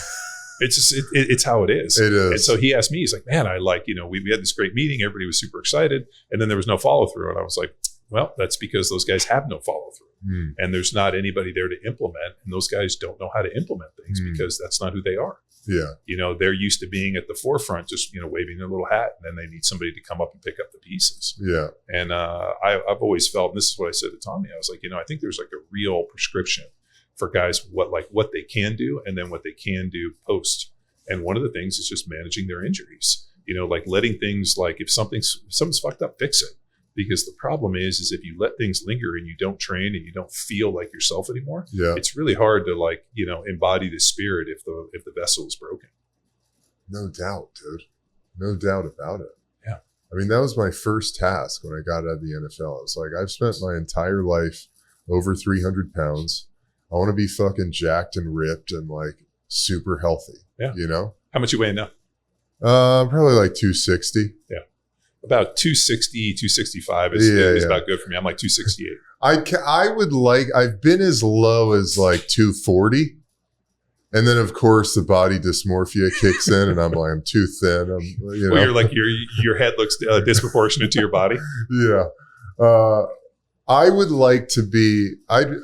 S2: It's just, it's how it is. It is. And so he asked me, he's like, man, I like, you know, we had this great meeting. Everybody was super excited. And then there was no follow through. And I was like, well, that's because those guys have no follow through and there's not anybody there to implement. And those guys don't know how to implement things because that's not who they are. Yeah. You know, they're used to being at the forefront, just, you know, waving their little hat, and then they need somebody to come up and pick up the pieces. Yeah. And I've always felt, and this is what I said to Tommy, I was like, you know, I think there's like a real prescription for guys, what they can do and then what they can do post. And one of the things is just managing their injuries, you know, like letting things like if something's fucked up, fix it. because the problem is if you let things linger and you don't train and you don't feel like yourself anymore, it's really hard to like, you know, embody the spirit if the vessel is broken.
S3: No doubt, dude. No doubt about it.
S2: Yeah.
S3: I mean, that was my first task when I got out of the NFL. I was like, I've spent my entire life over 300 pounds. I want to be fucking jacked and ripped and like super healthy.
S2: Yeah.
S3: You know?
S2: How much you weigh now?
S3: Probably like 260.
S2: Yeah. About 260, 265 is about good for me. I'm like 268.
S3: I've been as low as like 240. And then of course the body dysmorphia kicks in and I'm like, I'm too thin.
S2: Well, you're like, your head looks disproportionate to your body.
S3: Yeah. I would like to be, I'm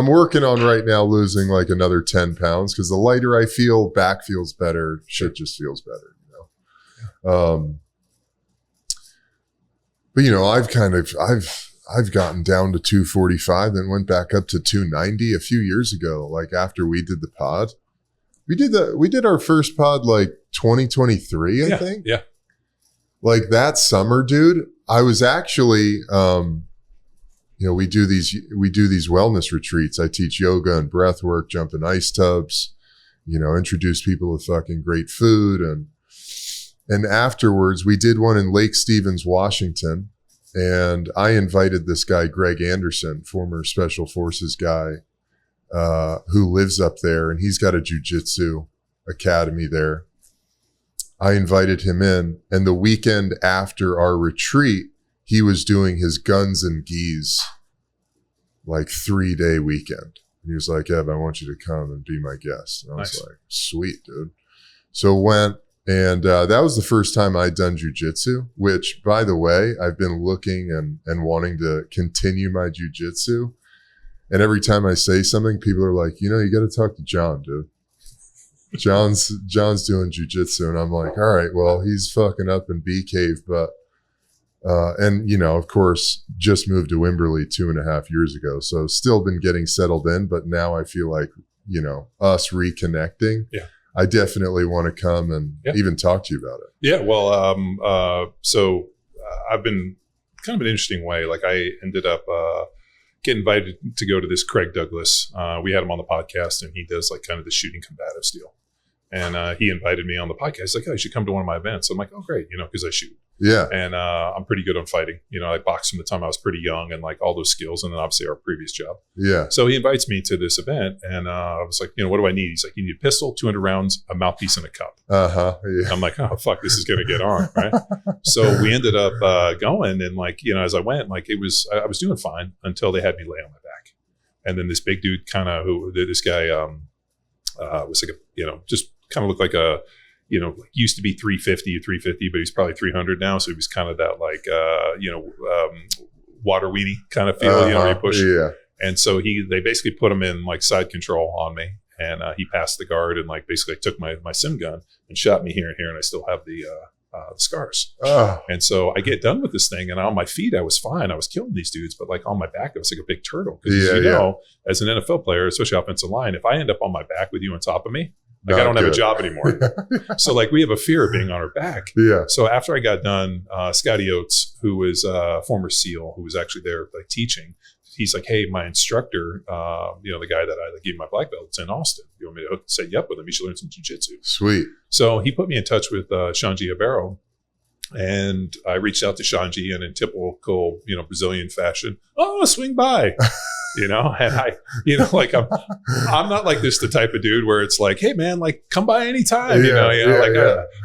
S3: working on right now losing like another 10 pounds because the lighter I feel, back feels better, shit just feels better, you know? But you know, I've gotten down to 245, then went back up to 290 a few years ago, like after we did the pod. We did our first pod like 2023, I think.
S2: Yeah.
S3: Like that summer, dude, I was actually, you know, we do these wellness retreats. I teach yoga and breath work, jump in ice tubs, you know, introduce people to fucking great food. And afterwards we did one in Lake Stevens, Washington. And I invited this guy, Greg Anderson, former special forces guy, who lives up there, and he's got a jiu-jitsu academy there. I invited him in, and the weekend after our retreat, he was doing his guns and geese, like 3-day weekend. And he was like, Ev, I want you to come and be my guest. And I was like, sweet, dude. So went, and that was the first time I'd done jiu-jitsu, which, by the way, I've been looking and wanting to continue my jiu-jitsu. And every time I say something, people are like, you know, you got to talk to John, dude. John's doing jiu-jitsu. And I'm like, all right, well, he's fucking up in Bee Cave. But, and, you know, of course, just moved to Wimberley 2.5 years ago. So still been getting settled in. But now I feel like, you know, us reconnecting.
S2: Yeah.
S3: I definitely want to come and even talk to you about it.
S2: Yeah. Well, so I've been kind of an interesting way. Like I ended up getting invited to go to this Craig Douglas. We had him on the podcast, and he does like kind of the shooting combative deal. And he invited me on the podcast. He's like, oh, you should come to one of my events. I'm like, oh, great, you know, because I shoot.
S3: Yeah.
S2: And I'm pretty good on fighting. You know, I boxed from the time I was pretty young and like all those skills. And then obviously our previous job.
S3: Yeah.
S2: So he invites me to this event, and I was like, you know, what do I need? He's like, you need a pistol, 200 rounds, a mouthpiece, and a cup. Yeah. I'm like, oh, fuck, this is going to get on, right? So we ended up going, and like, you know, as I went, like I was doing fine until they had me lay on my back. And then this big dude this guy was like, you know, just kind of looked like a, you know, used to be 350, but he's probably 300 now. So he was kind of that like, you know, water weenie kind of feel, you know, where you push.
S3: Yeah.
S2: And so they basically put him in like side control on me, and he passed the guard and like basically took my sim gun and shot me here and here. And I still have the scars. And so I get done with this thing, and on my feet, I was fine. I was killing these dudes, but like on my back, it was like a big turtle. Because know, as an NFL player, especially offensive line, if I end up on my back with you on top of me, like I don't have a job anymore. So like we have a fear of being on our back.
S3: Yeah.
S2: So after I got done, Scotty Oates, who was a former SEAL, who was actually there like teaching, he's like, hey, my instructor, you know, the guy that I gave my black belt, it's in Austin. You want me to set you up with him? You should learn some jiu-jitsu. Sweet. So he put me in touch with Shanji Ibero. And I reached out to Shanji, and in typical, you know, Brazilian fashion, oh, swing by. You know, and I, you know, like I'm not like this the type of dude where it's like, hey man, like come by anytime, you know,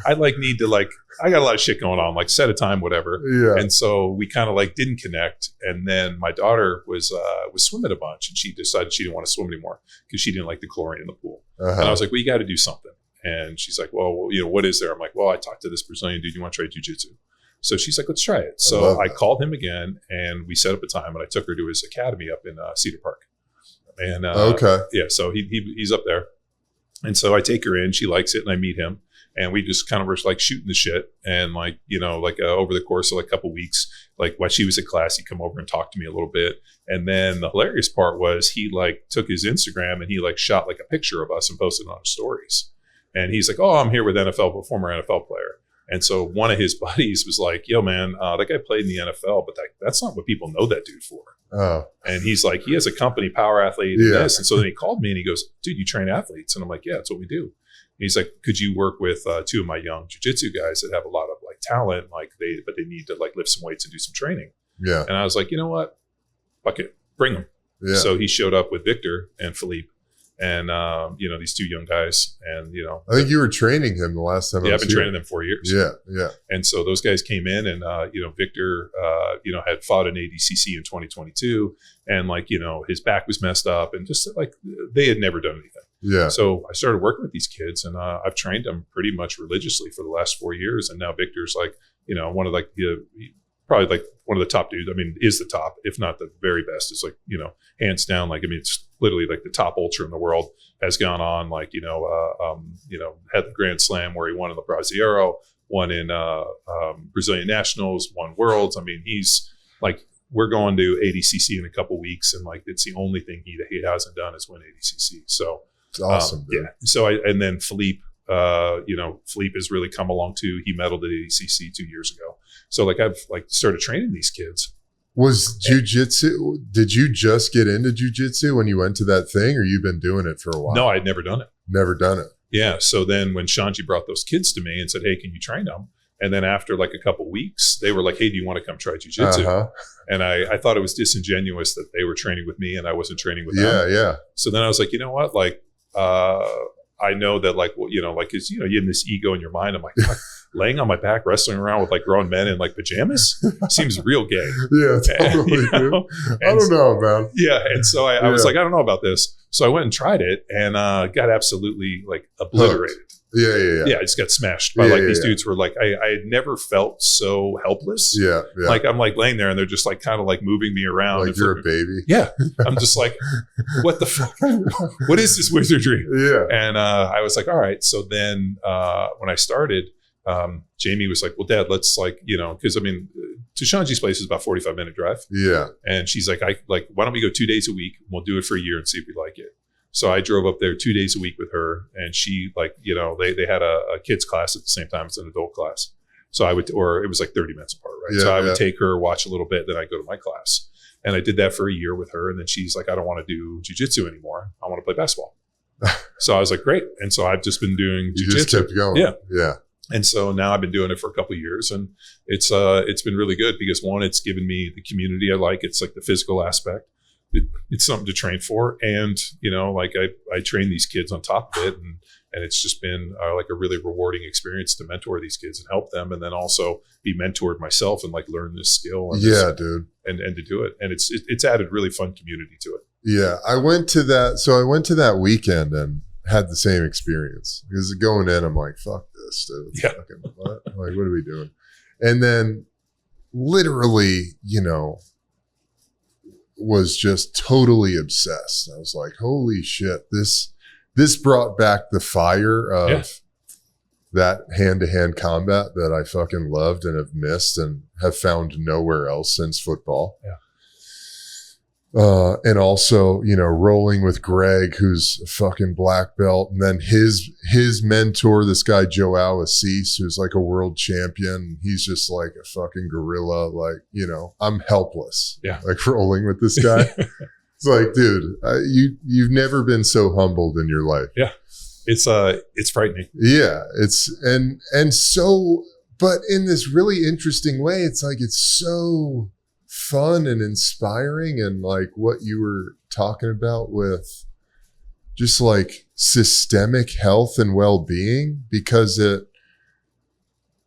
S2: I like need to like, I got a lot of shit going on, like set a time, whatever. Yeah. And so we kind of like didn't connect. And then my daughter was swimming a bunch, and she decided she didn't want to swim anymore because she didn't like the chlorine in the pool. And I was like, well, you got to do something. And she's like, well, you know, what is there? I'm like, well, I talked to this Brazilian dude. You want to try jiu-jitsu? So she's like, let's try it. So I called him again, and we set up a time, and I took her to his academy up in Cedar Park. And yeah, so he's up there. And so I take her in, she likes it, and I meet him, and we just kind of were like shooting the shit. And like, you know, like over the course of like a couple weeks, like while she was at class, he'd come over and talk to me a little bit. And then the hilarious part was he like took his Instagram and he like shot like a picture of us and posted it on his stories. And he's like, oh, I'm here with former NFL player. And so one of his buddies was like, yo, man, that guy played in the NFL, but that's not what people know that dude for.
S3: Oh.
S2: And he's like, he has a company, Power Athlete, and this. And so then he called me and he goes, dude, you train athletes? And I'm like, yeah, that's what we do. And he's like, could you work with two of my young jiu-jitsu guys that have a lot of like talent, but they need to like lift some weights and do some training.
S3: Yeah.
S2: And I was like, you know what? Fuck it. Bring them.
S3: Yeah.
S2: So he showed up with Victor and Philippe and, these two young guys. And,
S3: I think you were training him the last time.
S2: Yeah, I've been training them 4 years.
S3: Yeah. Yeah.
S2: And so those guys came in and, Victor, had fought in ADCC in 2022 and his back was messed up and just like they had never done anything.
S3: Yeah.
S2: So I started working with these kids and I've trained them pretty much religiously for the last 4 years. And now Victor's one of probably like one of the top dudes. I mean, is the top, if not the very best. It's hands down. It's literally like the top ultra in the world has gone on had the Grand Slam where he won in the Brasileiro, won in Brazilian Nationals, won Worlds. I mean, he's we're going to ADCC in a couple weeks. And it's the only thing he hasn't done is win ADCC. So
S3: it's awesome.
S2: Yeah. So and then Philippe, Philippe has really come along too. He medaled at ADCC 2 years ago. So I've started training these kids.
S3: Was jujitsu? Did you just get into jujitsu when you went to that thing, or you've been doing it for a while?
S2: No, I'd never done it.
S3: Never done it.
S2: Yeah. So then when Shanji brought those kids to me and said, "Hey, can you train them?" And then after a couple weeks, they were like, "Hey, do you want to come try jujitsu?"
S3: Uh-huh.
S2: And I thought it was disingenuous that they were training with me and I wasn't training with them.
S3: Yeah, yeah.
S2: So then I was like, you know what? I know that cause you have this ego in your mind. I'm like, laying on my back, wrestling around with grown men in pajamas seems real gay.
S3: Yeah, totally.
S2: And,
S3: I don't know, man.
S2: Yeah. And so I was like, I don't know about this. So I went and tried it and got absolutely obliterated.
S3: Hooked. Yeah.
S2: Yeah, I just got smashed by these dudes were I had never felt so helpless.
S3: Yeah.
S2: I'm laying there and they're just kind of moving me around.
S3: You're a baby.
S2: Yeah. I'm just what the fuck? What is this wizardry?
S3: Yeah.
S2: And I was like, all right. So then when I started, Jamie was like, well, Dad, let's because to Shanji's place is about 45-minute drive.
S3: Yeah.
S2: And she's like, why don't we go 2 days a week? And we'll do it for a year and see if we like it. So I drove up there 2 days a week with her and she they had a kids class at the same time as an adult class. So it was 30 minutes apart, right?
S3: Yeah,
S2: so I would take her, watch a little bit, then I'd go to my class. And I did that for a year with her. And then she's like, I don't want to do jujitsu anymore. I want to play basketball. So I was like, great. And so I've just been doing jujitsu.
S3: You just kept going.
S2: Yeah.
S3: Yeah.
S2: And so now I've been doing it for a couple of years and it's been really good because one, it's given me the community I like. It's the physical aspect. It's something to train for. And, I train these kids on top of it. And it's just been a really rewarding experience to mentor these kids and help them. And then also be mentored myself and learn this skill. And
S3: dude.
S2: And to do it. And it's added really fun community to it.
S3: Yeah. I went to that weekend and had the same experience because going in, I'm like, fuck this, dude.
S2: Yeah.
S3: Fucking, what? What are we doing? And then literally, was just totally obsessed. I was like, holy shit, this brought back the fire of that hand-to-hand combat that I fucking loved and have missed and have found nowhere else since football.
S2: Yeah.
S3: And also, rolling with Greg, who's a fucking black belt. And then his mentor, this guy, Joao Assis, who's a world champion. He's just a fucking gorilla. I'm helpless.
S2: Yeah.
S3: Rolling with this guy. It's dude, you've never been so humbled in your life.
S2: Yeah. It's frightening.
S3: Yeah. And so, but in this really interesting way, it's so fun and inspiring and what you were talking about with just systemic health and well-being because it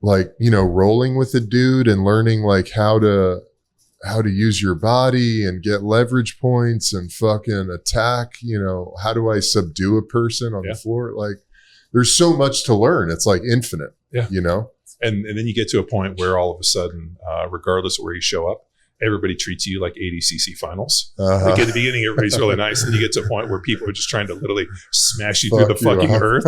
S3: rolling with a dude and learning how to use your body and get leverage points and fucking attack, how do I subdue a person on the floor? There's so much to learn. It's infinite,
S2: And then you get to a point where all of a sudden, regardless of where you show up, everybody treats you like ADCC finals.
S3: Uh-huh.
S2: At the beginning, everybody's really nice. Then you get to a point where people are just trying to literally smash you through the fucking earth.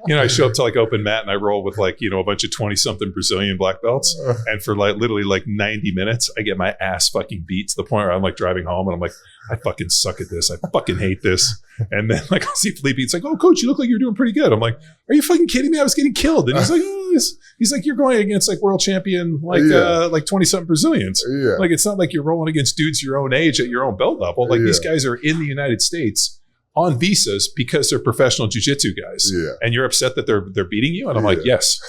S2: I show up to open mat and I roll with a bunch of 20-something Brazilian black belts. And for literally 90 minutes, I get my ass fucking beat to the point where I'm driving home and I'm I fucking suck at this. I fucking hate this. And then like I'll see Felipe. It's like, oh, coach, you look like you're doing pretty good. I'm like, are you fucking kidding me? I was getting killed. And he's like, oh, he's like, you're going against like world champion, like 20-something Brazilians. Yeah. Like, it's not like you're rolling against dudes your own age at your own belt level. Like these guys are in the United States on visas because they're professional jiu-jitsu guys. Yeah. And you're upset that they're beating you. And I'm like, yes,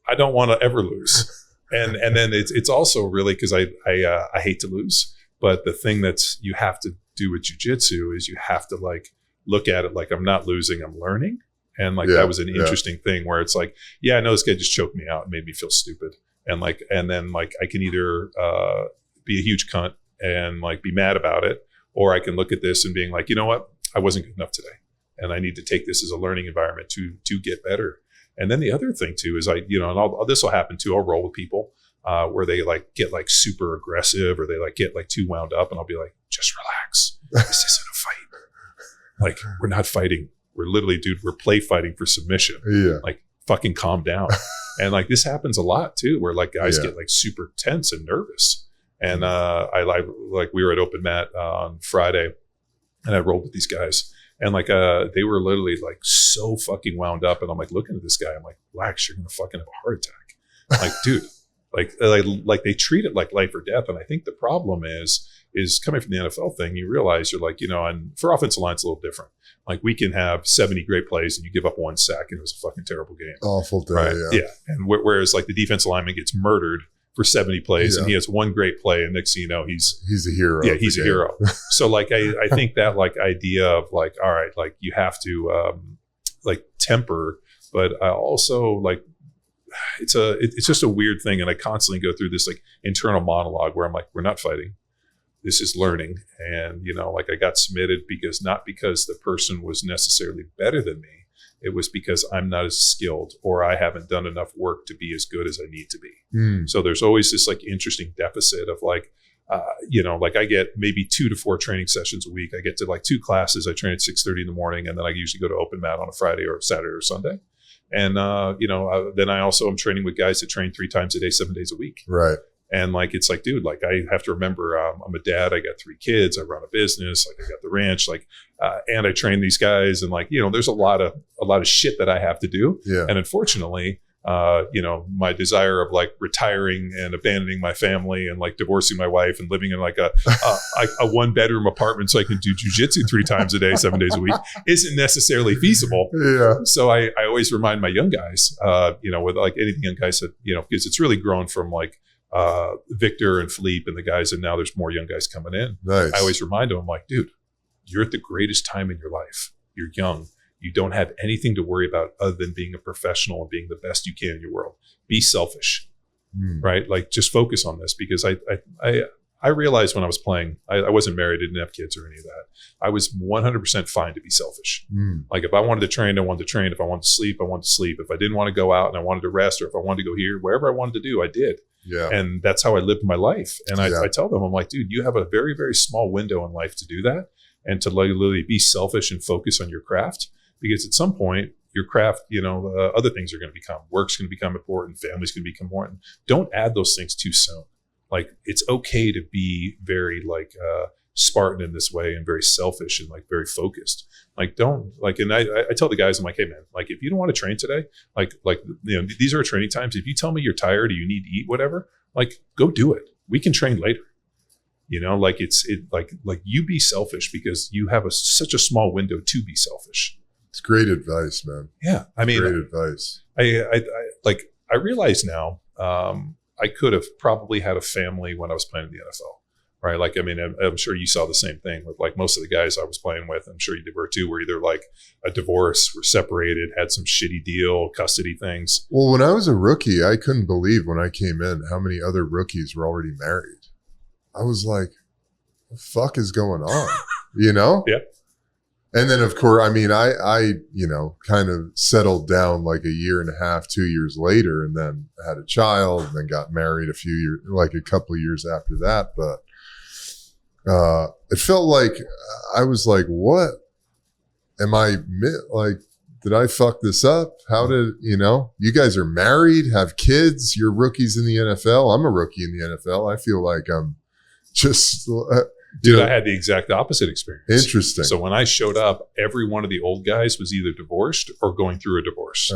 S2: I don't want to ever lose. And then it's also really because I hate to lose. But the thing that's you have to do with jiu-jitsu is you have to like look at it like I'm not losing, I'm learning. And like that was an interesting thing where it's like, yeah, I know this guy just choked me out and made me feel stupid. And then I can either be a huge cunt and like be mad about it, or I can look at this and being like, you know what, I wasn't good enough today, and I need to take this as a learning environment to get better. And then the other thing too is this will happen too. I'll roll with people where they like get like super aggressive or they like get like too wound up, and I'll be like, just relax. This isn't a fight. Like, we're not fighting. We're literally, dude, we're play fighting for submission. Yeah. Like, fucking calm down. And like this happens a lot too, where like guys get like super tense and nervous. And we were at Open Mat on Friday, and I rolled with these guys. And like they were literally like so fucking wound up, and I'm like looking at this guy, I'm like, Lax, you're gonna fucking have a heart attack. Like, dude, like they treat it like life or death. And I think the problem is coming from the NFL thing, you realize you're like, and for offensive line, it's a little different. Like, we can have 70 great plays and you give up one sack and it was a fucking terrible game.
S3: Awful day,
S2: right? Yeah. And whereas like the defensive lineman gets murdered for 70 plays and he has one great play, and next thing you know, he's
S3: a hero.
S2: Yeah, he's a hero. So like I think that like idea of like, all right, like you have to like temper, but I also like it's just a weird thing, and I constantly go through this like internal monologue where I'm like, we're not fighting. This is learning. And like I got submitted not because the person was necessarily better than me. It was because I'm not as skilled, or I haven't done enough work to be as good as I need to be. So there's always this like interesting deficit of like, like I get maybe 2 to 4 training sessions a week. I get to like 2 classes. I train at 6:30 in the morning, and then I usually go to Open Mat on a Friday or Saturday or Sunday. And, then I also am training with guys that train 3 times a day, 7 days a week.
S3: Right.
S2: And like, it's like, dude, like I have to remember, I'm a dad, I got 3 kids, I run a business, like I got the ranch, like, and I train these guys, and like, there's a lot of shit that I have to do. Yeah. And unfortunately, my desire of like retiring and abandoning my family and like divorcing my wife and living in like a 1-bedroom apartment so I can do jujitsu 3 times a day, 7 days a week isn't necessarily feasible. Yeah. So I always remind my young guys, with like anything young guys that, because it's really grown from like, Victor and Philippe and the guys, and now there's more young guys coming in. Nice. I always remind them, I'm like, dude, you're at the greatest time in your life. You're young. You don't have anything to worry about other than being a professional and being the best you can in your world. Be selfish, right? Like, just focus on this, because I realized when I was playing, I wasn't married, I didn't have kids or any of that. I was 100% fine to be selfish. Like, if I wanted to train, I wanted to train. If I wanted to sleep, I wanted to sleep. If I didn't want to go out and I wanted to rest, or if I wanted to go here, wherever I wanted to do, I did. Yeah. And that's how I lived my life. And I tell them, I'm like, dude, you have a very, very small window in life to do that, and to literally be selfish and focus on your craft. Because at some point, your craft, other things are going to become, work's going to become important, family's going to become important. Don't add those things too soon. Like, it's okay to be very like Spartan in this way, and very selfish and like very focused. Like, don't like, and I tell the guys, I'm like, hey man, like, if you don't want to train today, like these are training times. If you tell me you're tired or you need to eat whatever, like, go do it. We can train later. Like like you be selfish, because you have such a small window to be selfish.
S3: It's great advice, man.
S2: Yeah, I mean,
S3: great advice.
S2: I realize now. I could have probably had a family when I was playing in the NFL, right? Like, I mean, I'm sure you saw the same thing with like most of the guys I was playing with. I'm sure you were too, were either like a divorce, were separated, had some shitty deal, custody things.
S3: Well, when I was a rookie, I couldn't believe when I came in how many other rookies were already married. I was like, what the fuck is going on? Yeah. And then, of course, I mean, I kind of settled down like a year and a half, 2 years later, and then had a child, and then got married a couple of years after that. But it felt like I was like, what am I like? Did I fuck this up? How did, you guys are married, have kids, you're rookies in the NFL. I'm a rookie in the NFL. I feel like I'm just,
S2: Dude, I had the exact opposite experience.
S3: Interesting.
S2: So when I showed up, every one of the old guys was either divorced or going through a divorce.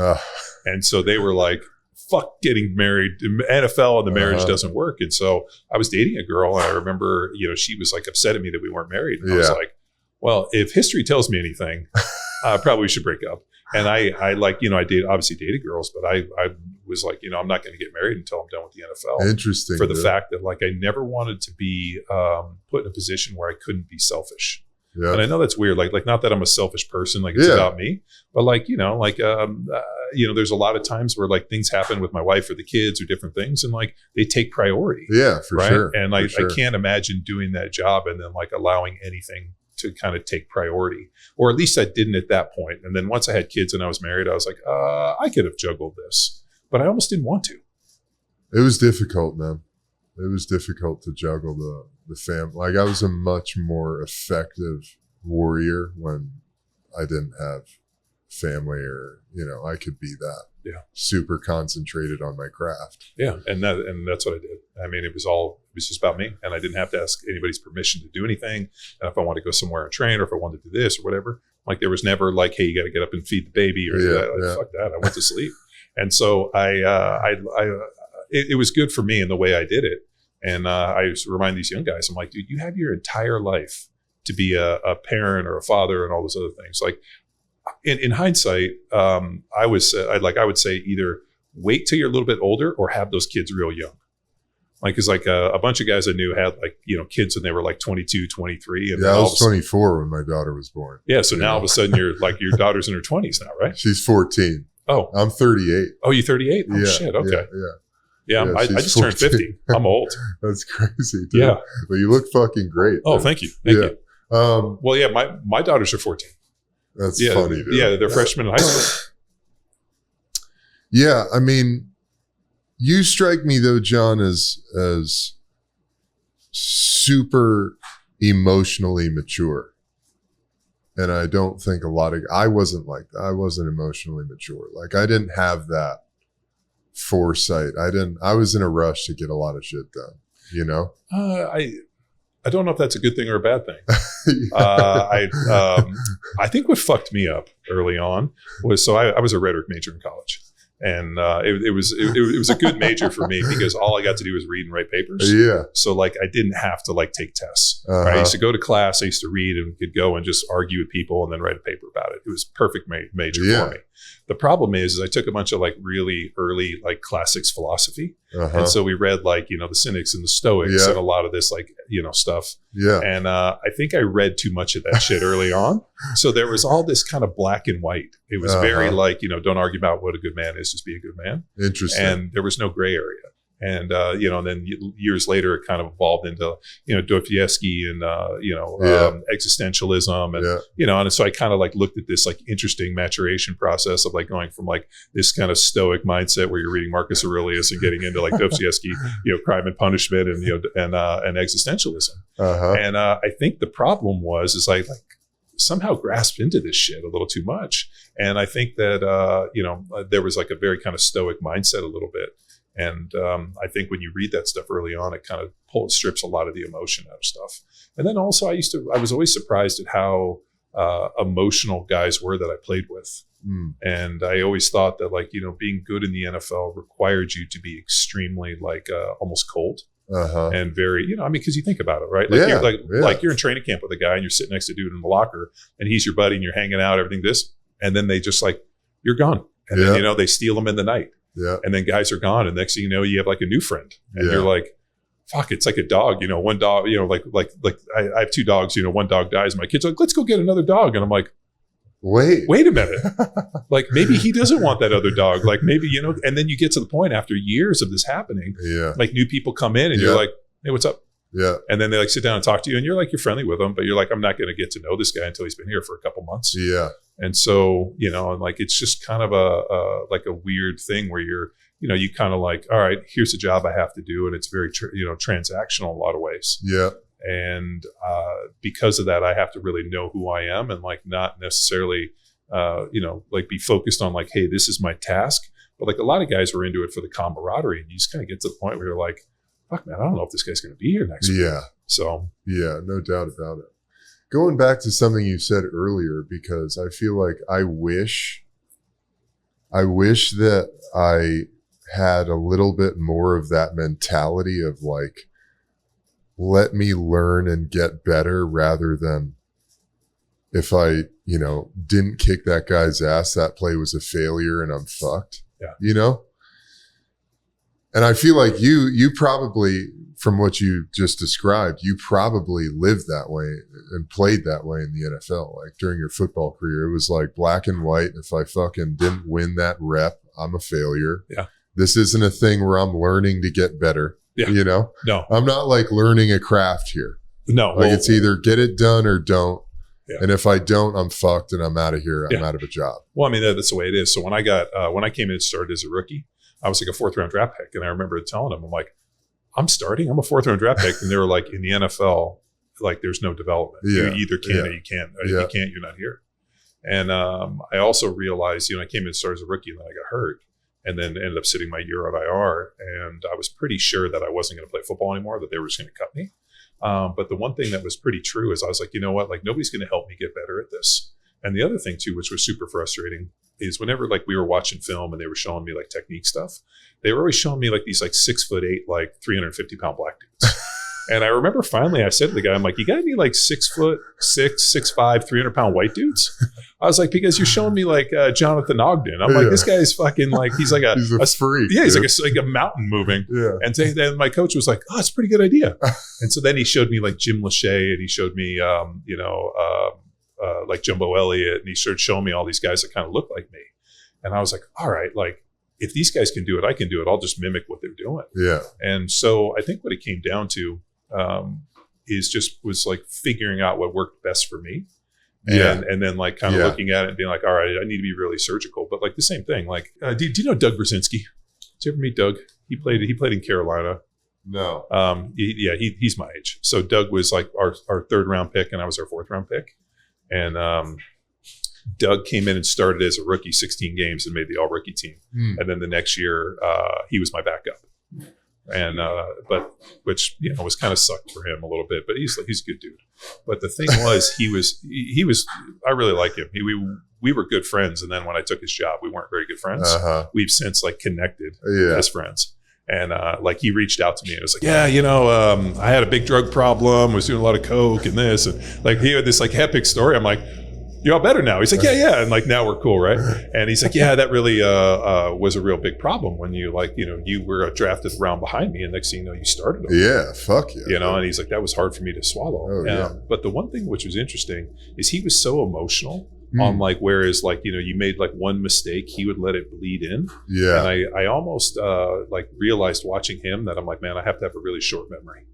S2: And so they were like, fuck getting married. NFL and the marriage doesn't work. And so I was dating a girl, and I remember, she was like upset at me that we weren't married. And I was like, well, if history tells me anything, probably we should break up. And I obviously dated girls, but I was like, I'm not going to get married until I'm done with the NFL.
S3: Interesting.
S2: For the fact that like, I never wanted to be put in a position where I couldn't be selfish. Yeah. And I know that's weird. Like not that I'm a selfish person, like it's about me, but like, there's a lot of times where like things happen with my wife or the kids or different things, and like they take priority.
S3: Yeah, for sure.
S2: And I can't imagine doing that job and then like allowing anything to kind of take priority, or at least I didn't at that point. And then once I had kids and I was married, I was like, I could have juggled this, but I almost didn't want to.
S3: It was difficult, man. It was difficult to juggle the family. Like I was a much more effective warrior when I didn't have family, or, I could be that super concentrated on my craft.
S2: Yeah. And that's what I did. I mean, it was just about me, and I didn't have to ask anybody's permission to do anything. And if I wanted to go somewhere and train, or if I wanted to do this or whatever, like there was never like, hey, you got to get up and feed the baby or that. Fuck that. I went to sleep. And so it was good for me in the way I did it. And I used to remind these young guys, I'm like, dude, you have your entire life to be a parent or a father and all those other things. Like in hindsight, I would say either wait till you're a little bit older or have those kids real young. Like, cause like a bunch of guys I knew had like, kids when they were like 22, 23. And
S3: I was 24 when my daughter was born.
S2: Yeah. So now all of a sudden you're like, your daughter's in her 20s now, right?
S3: She's 14.
S2: Oh,
S3: I'm 38.
S2: Oh, you're 38? Oh shit. Okay. Yeah, I just 14. Turned 50. I'm old.
S3: That's crazy, dude.
S2: Yeah.
S3: But you look fucking great.
S2: Oh, thank you. Thank you. Well, yeah, my daughters are 14.
S3: That's funny, dude.
S2: Yeah, they're freshmen in high school.
S3: Yeah, I mean, you strike me though, John, as super emotionally mature. And I don't think I wasn't like that. I wasn't emotionally mature. Like I didn't have that foresight. I was in a rush to get a lot of shit done,
S2: I don't know if that's a good thing or a bad thing. I think what fucked me up early on was, so I was a rhetoric major in college. And it was a good major for me because all I got to do was read and write papers.
S3: Yeah.
S2: So like I didn't have to like take tests. Right? I used to go to class. I used to read and could go and just argue with people and then write a paper about it. It was perfect major for me. The problem is I took a bunch of like really early like classics philosophy. And so we read like, the Cynics and the Stoics and a lot of this like, stuff.
S3: Yeah.
S2: And I think I read too much of that shit early on. So there was all this kind of black and white. It was very like, don't argue about what a good man is, just be a good man.
S3: Interesting.
S2: And there was no gray area. And, and then years later, it kind of evolved into, Dostoevsky and, existentialism. And, and so I kind of like looked at this like interesting maturation process of like going from like this kind of stoic mindset where you're reading Marcus Aurelius and getting into like Dostoevsky, Crime and Punishment and, and existentialism. And I think the problem is I like somehow grasped into this shit a little too much. And I think that, there was like a very kind of stoic mindset a little bit. And I think when you read that stuff early on, it kind of strips a lot of the emotion out of stuff. And then also I was always surprised at how emotional guys were that I played with. And I always thought that like, being good in the NFL required you to be extremely like almost cold. And very, because you think about it, right? Like, like you're in training camp with a guy and you're sitting next to a dude in the locker and he's your buddy and you're hanging out, everything and then they just like, you're gone. And then, they steal them in the night.
S3: Yeah.
S2: And then guys are gone. And next thing you know, you have like a new friend and you're like, fuck, it's like a dog, one dog, like I have two dogs, one dog dies. My kid's like, let's go get another dog. And I'm like, wait a minute. Like maybe he doesn't want that other dog. Like maybe, and then you get to the point after years of this happening, like new people come in and you're like, hey, what's up?
S3: Yeah.
S2: And then they like sit down and talk to you and you're friendly with them, but you're like, I'm not going to get to know this guy until he's been here for a couple months.
S3: Yeah.
S2: And so, and like, it's just kind of like a weird thing where you're, you kind of like, all right, here's a job I have to do. And it's very, transactional in a lot of ways.
S3: Yeah.
S2: And because of that, I have to really know who I am and like not necessarily, like be focused on like, hey, this is my task. But like a lot of guys were into it for the camaraderie. And you just kind of get to the point where you're like, fuck, man, I don't know if this guy's going to be here next week.
S3: Yeah.
S2: So
S3: yeah, no doubt about it. Going back to something you said earlier, because I feel like I wish that I had a little bit more of that mentality of like, let me learn and get better, rather than if I, didn't kick that guy's ass, that play was a failure and I'm fucked.
S2: Yeah.
S3: And I feel like you probably, from what you just described, you probably lived that way and played that way in the NFL. Like during your football career, it was like black and white. If I fucking didn't win that rep, I'm a failure.
S2: Yeah.
S3: This isn't a thing where I'm learning to get better.
S2: Yeah. No.
S3: I'm not like learning a craft here.
S2: No.
S3: Like it's either get it done or don't.
S2: Yeah.
S3: And if I don't, I'm fucked and I'm out of here. I'm out of a job.
S2: Well, I mean, that's the way it is. So when I came in and started as a rookie, I was like a 4th round draft pick. And I remember telling them, I'm like, I'm starting. I'm a 4th round draft pick. And they were like, in the NFL, like there's no development.
S3: Yeah.
S2: You either can or you can't. If you can't, you're not here. And I also realized, I came in and started as a rookie and then I got hurt. And then ended up sitting my year on IR. And I was pretty sure that I wasn't going to play football anymore, that they were just going to cut me. But the one thing that was pretty true is I was like, you know what? Like nobody's going to help me get better at this. And the other ththing too, which was super frustrating, is whenever like we were watching film and they were showing me like technique stuff, they were always showing me like these like 6'8", like 350-pound black dudes. And I remember finally I said to the guy, I'm like, you got any like 6'6", 6'5", 300-pound white dudes? I was like, because you're showing me like Jonathan Ogden. I'm like, this guy's fucking like, he's like
S3: he's a freak.
S2: Yeah, he's like a mountain moving.
S3: Yeah.
S2: And then my coach was like, oh, it's a pretty good idea. And so then he showed me like Jim Lachey and he showed me, like Jumbo Elliott, and he started showing me all these guys that kind of look like me. And I was like, all right, like if these guys can do it, I can do it. I'll just mimic what they're doing.
S3: Yeah. And
S2: so I think what it came down to was like figuring out what worked best for me. And then like kind of looking at it and being like, all right, I need to be really surgical. But like the same thing, like, do you know Doug Brzezinski? Did you ever meet Doug? He played in Carolina.
S3: No.
S2: He's my age. So Doug was like our 3rd round pick and I was our 4th round pick. And Doug came in and started as a rookie, 16 games, and made the all rookie team. And then the next year, he was my backup. And which was kind of sucked for him a little bit, but he's a good dude. But the thing was, he was I really like him. We were good friends, and then when I took his job, we weren't very good friends. We've since like connected as friends. And like he reached out to me and was like, I had a big drug problem, was doing a lot of coke and this, and like he had this like epic story. I'm like, you're all better now. He's like, yeah. And like, now we're cool, right? And he's like, yeah, that really was a real big problem when you like, you were drafted around behind me and next thing you know, you started over.
S3: Yeah, fuck yeah.
S2: And he's like, that was hard for me to swallow.
S3: Oh, yeah.
S2: But the one thing which was interesting is he was so emotional on like, whereas like, you made like one mistake, he would let it bleed in.
S3: Yeah.
S2: And I almost like realized watching him that I'm like, man, I have to have a really short memory.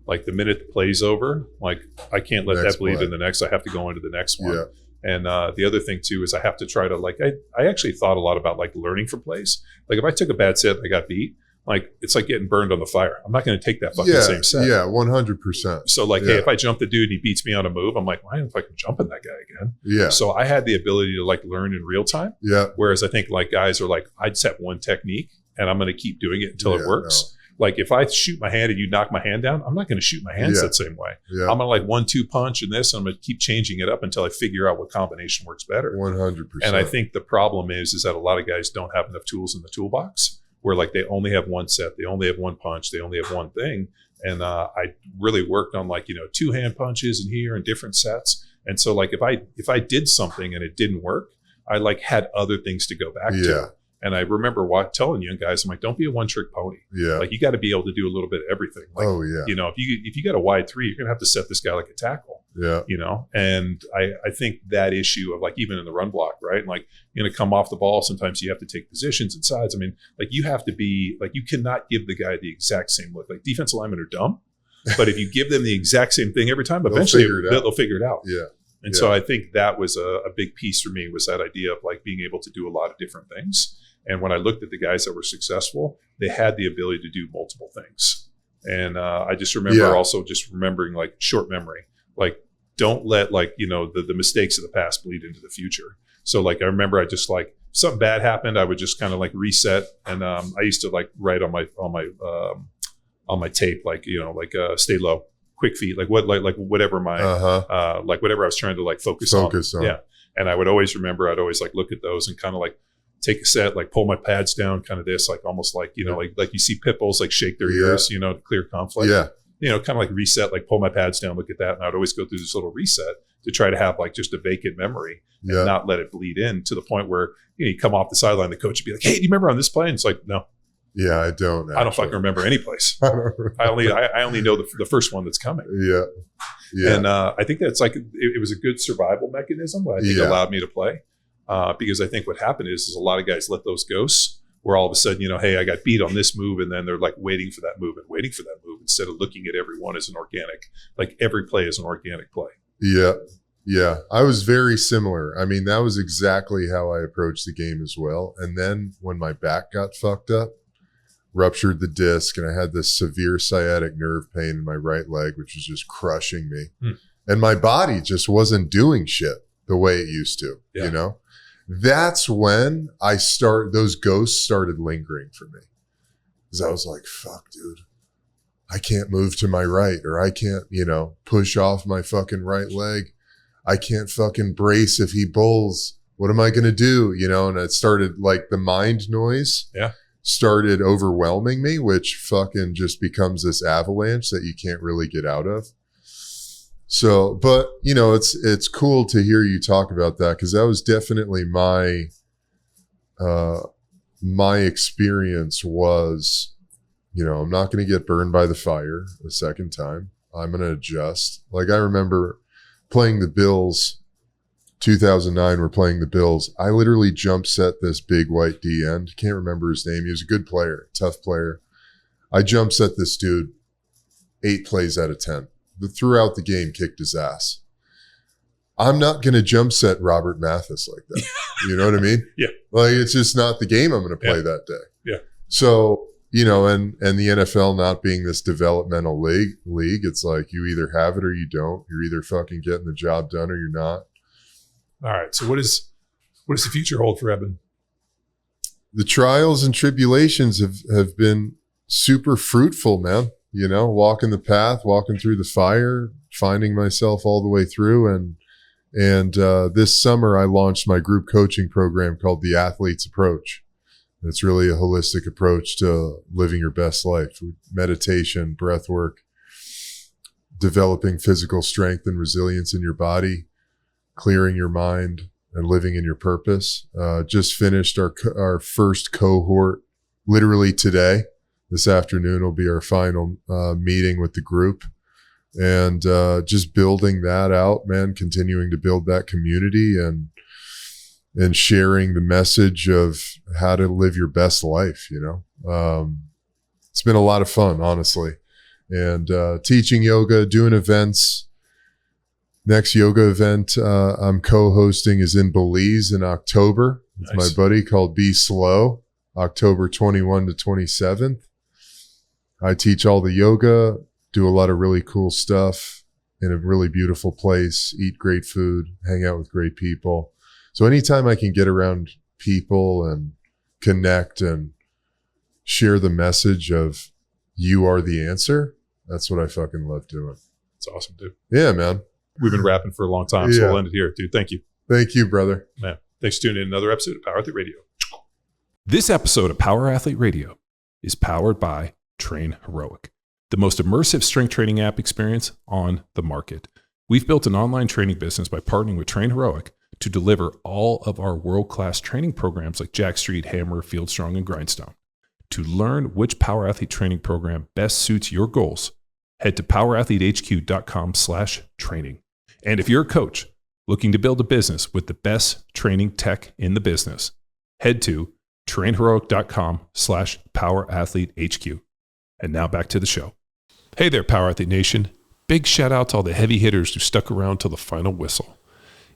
S2: Like the minute the play's over, like I can't let that bleed in the next. I have to go into the next one.
S3: Yeah.
S2: And the other thing too is I have to try to like I actually thought a lot about like learning from plays. Like if I took a bad set and I got beat, like it's like getting burned on the fire. I'm not going to take that fucking same set.
S3: Yeah, 100%.
S2: So like, hey, if I jump the dude and he beats me on a move, I'm like, why am I fucking jumping that guy again?
S3: Yeah.
S2: So I had the ability to like learn in real time.
S3: Yeah.
S2: Whereas I think like guys are like, I'd set one technique and I'm going to keep doing it until it works. No. Like if I shoot my hand and you knock my hand down, I'm not going to shoot my hands that same way. Yeah. I'm going to like 1-2 punch and this, and I'm going to keep changing it up until I figure out what combination works better.
S3: 100%.
S2: And I think the problem is that a lot of guys don't have enough tools in the toolbox where like they only have one set, they only have one punch, they only have one thing. And I really worked on like, 2-hand punches in here and different sets. And so like if I did something and it didn't work, I like had other things to go back to. And I remember telling young guys, I'm like, don't be a one-trick pony. Yeah. Like you got to be able to do a little bit of everything. Like, if you got a wide 3, you're gonna have to set this guy like a tackle.
S3: Yeah.
S2: And I think that issue of like even in the run block, right? Like you're gonna come off the ball. Sometimes you have to take positions and sides. I mean, like you have to be like you cannot give the guy the exact same look. Like defensive linemen are dumb, but if you give them the exact same thing every time, eventually they'll figure it out.
S3: Yeah.
S2: And so I think that was a big piece for me, was that idea of like being able to do a lot of different things. And when I looked at the guys that were successful, they had the ability to do multiple things. And I just remember also just remembering like short memory, like don't let like, the mistakes of the past bleed into the future. So like, I remember I just like something bad happened. I would just kind of like reset. And I used to like write on my tape, like, stay low, quick feet, like whatever my, like whatever I was trying to like focus on. Yeah. And I would always remember, I'd always like look at those and kind of like take a set, like pull my pads down, kind of this, like almost like, you know, like you see pit bulls like shake their ears, you know, to clear conflict.
S3: Yeah.
S2: You know, kind of like reset, like pull my pads down, look at that. And I'd always go through this little reset to try to have like just a vacant memory and not let it bleed in to the point where, you know, you come off the sideline, the coach would be like, hey, do you remember on this play? And it's like, no.
S3: Yeah, I don't. Actually.
S2: I don't fucking remember any place. I only know the first one that's coming.
S3: Yeah. Yeah.
S2: And I think that's like, it was a good survival mechanism that I think allowed me to play. Because I think what happened is a lot of guys let those ghosts where all of a sudden, you know, hey, I got beat on this move. And then they're like waiting for that move instead of looking at every one as an organic, like every play is an organic play.
S3: Yeah. Yeah. I was very similar. I mean, that was exactly how I approached the game as well. And then when my back got fucked up, ruptured the disc, and I had this severe sciatic nerve pain in my right leg, which was just crushing me. And my body just wasn't doing shit the way it used to, you know? That's when those ghosts started lingering for me. Because I was like, fuck, dude, I can't move to my right, or I can't, you know, push off my fucking right leg. I can't fucking brace if he bulls. What am I going to do? You know, and it started like the mind noise. Started overwhelming me, which fucking just becomes this avalanche that you can't really get out of. So, but you know, it's cool to hear you talk about that, because that was definitely my experience was, you know, I'm not going to get burned by the fire a second time. I'm going to adjust. Like I remember playing the Bills, 2009, we're playing the Bills. I literally jump set this big white D end. Can't remember his name. He was a good player, tough player. I jump set this dude 8 plays out of 10. Throughout the game, kicked his ass. I'm not going to jump set Robert Mathis like that. You know what I mean?
S2: Yeah.
S3: Like, it's just not the game I'm going to play that day.
S2: Yeah.
S3: So, you know, and the NFL not being this developmental league, it's like you either have it or you don't. You're either fucking getting the job done or you're not.
S2: All right. So what does the future hold for Eben?
S3: The trials and tribulations have been super fruitful, man. You know, walking the path, walking through the fire, finding myself all the way through. And this summer I launched my group coaching program called The Athlete's Approach. It's really a holistic approach to living your best life. Meditation, breath work, developing physical strength and resilience in your body, clearing your mind, and living in your purpose. Just finished our first cohort literally today. This afternoon will be our final meeting with the group, and just building that out, man, continuing to build that community and sharing the message of how to live your best life, you know. It's been a lot of fun, honestly. And teaching yoga, doing events. Next yoga event I'm co-hosting is in Belize in October. It's my buddy called Be Slow, October 21 to 27th. I teach all the yoga, do a lot of really cool stuff in a really beautiful place, eat great food, hang out with great people. So anytime I can get around people and connect and share the message of you are the answer, that's what I fucking love doing.
S2: It's awesome, dude.
S3: Yeah, man.
S2: We've been rapping for a long time, so we'll end it here, dude. Thank you.
S3: Thank you, brother.
S2: Man, thanks for tuning in to another episode of Power Athlete Radio.
S4: This episode of Power Athlete Radio is powered by Train Heroic, the most immersive strength training app experience on the market. We've built an online training business by partnering with Train Heroic to deliver all of our world-class training programs like Jack Street, Hammer, Field Strong, and Grindstone. To learn which Power Athlete training program best suits your goals, head to powerathletehq.com/training. And if you're a coach looking to build a business with the best training tech in the business, head to trainheroic.com/powerathletehq. And now back to the show. Hey there, Power Athlete Nation. Big shout out to all the heavy hitters who stuck around till the final whistle.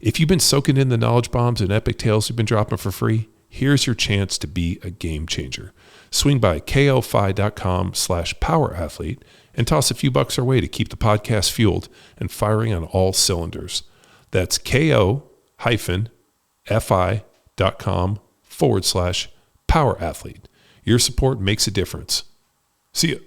S4: If you've been soaking in the knowledge bombs and epic tales we've been dropping for free, here's your chance to be a game changer. Swing by ko-fi.com/powerathlete and toss a few bucks our way to keep the podcast fueled and firing on all cylinders. That's ko-fi.com/powerathlete. Your support makes a difference. See ya.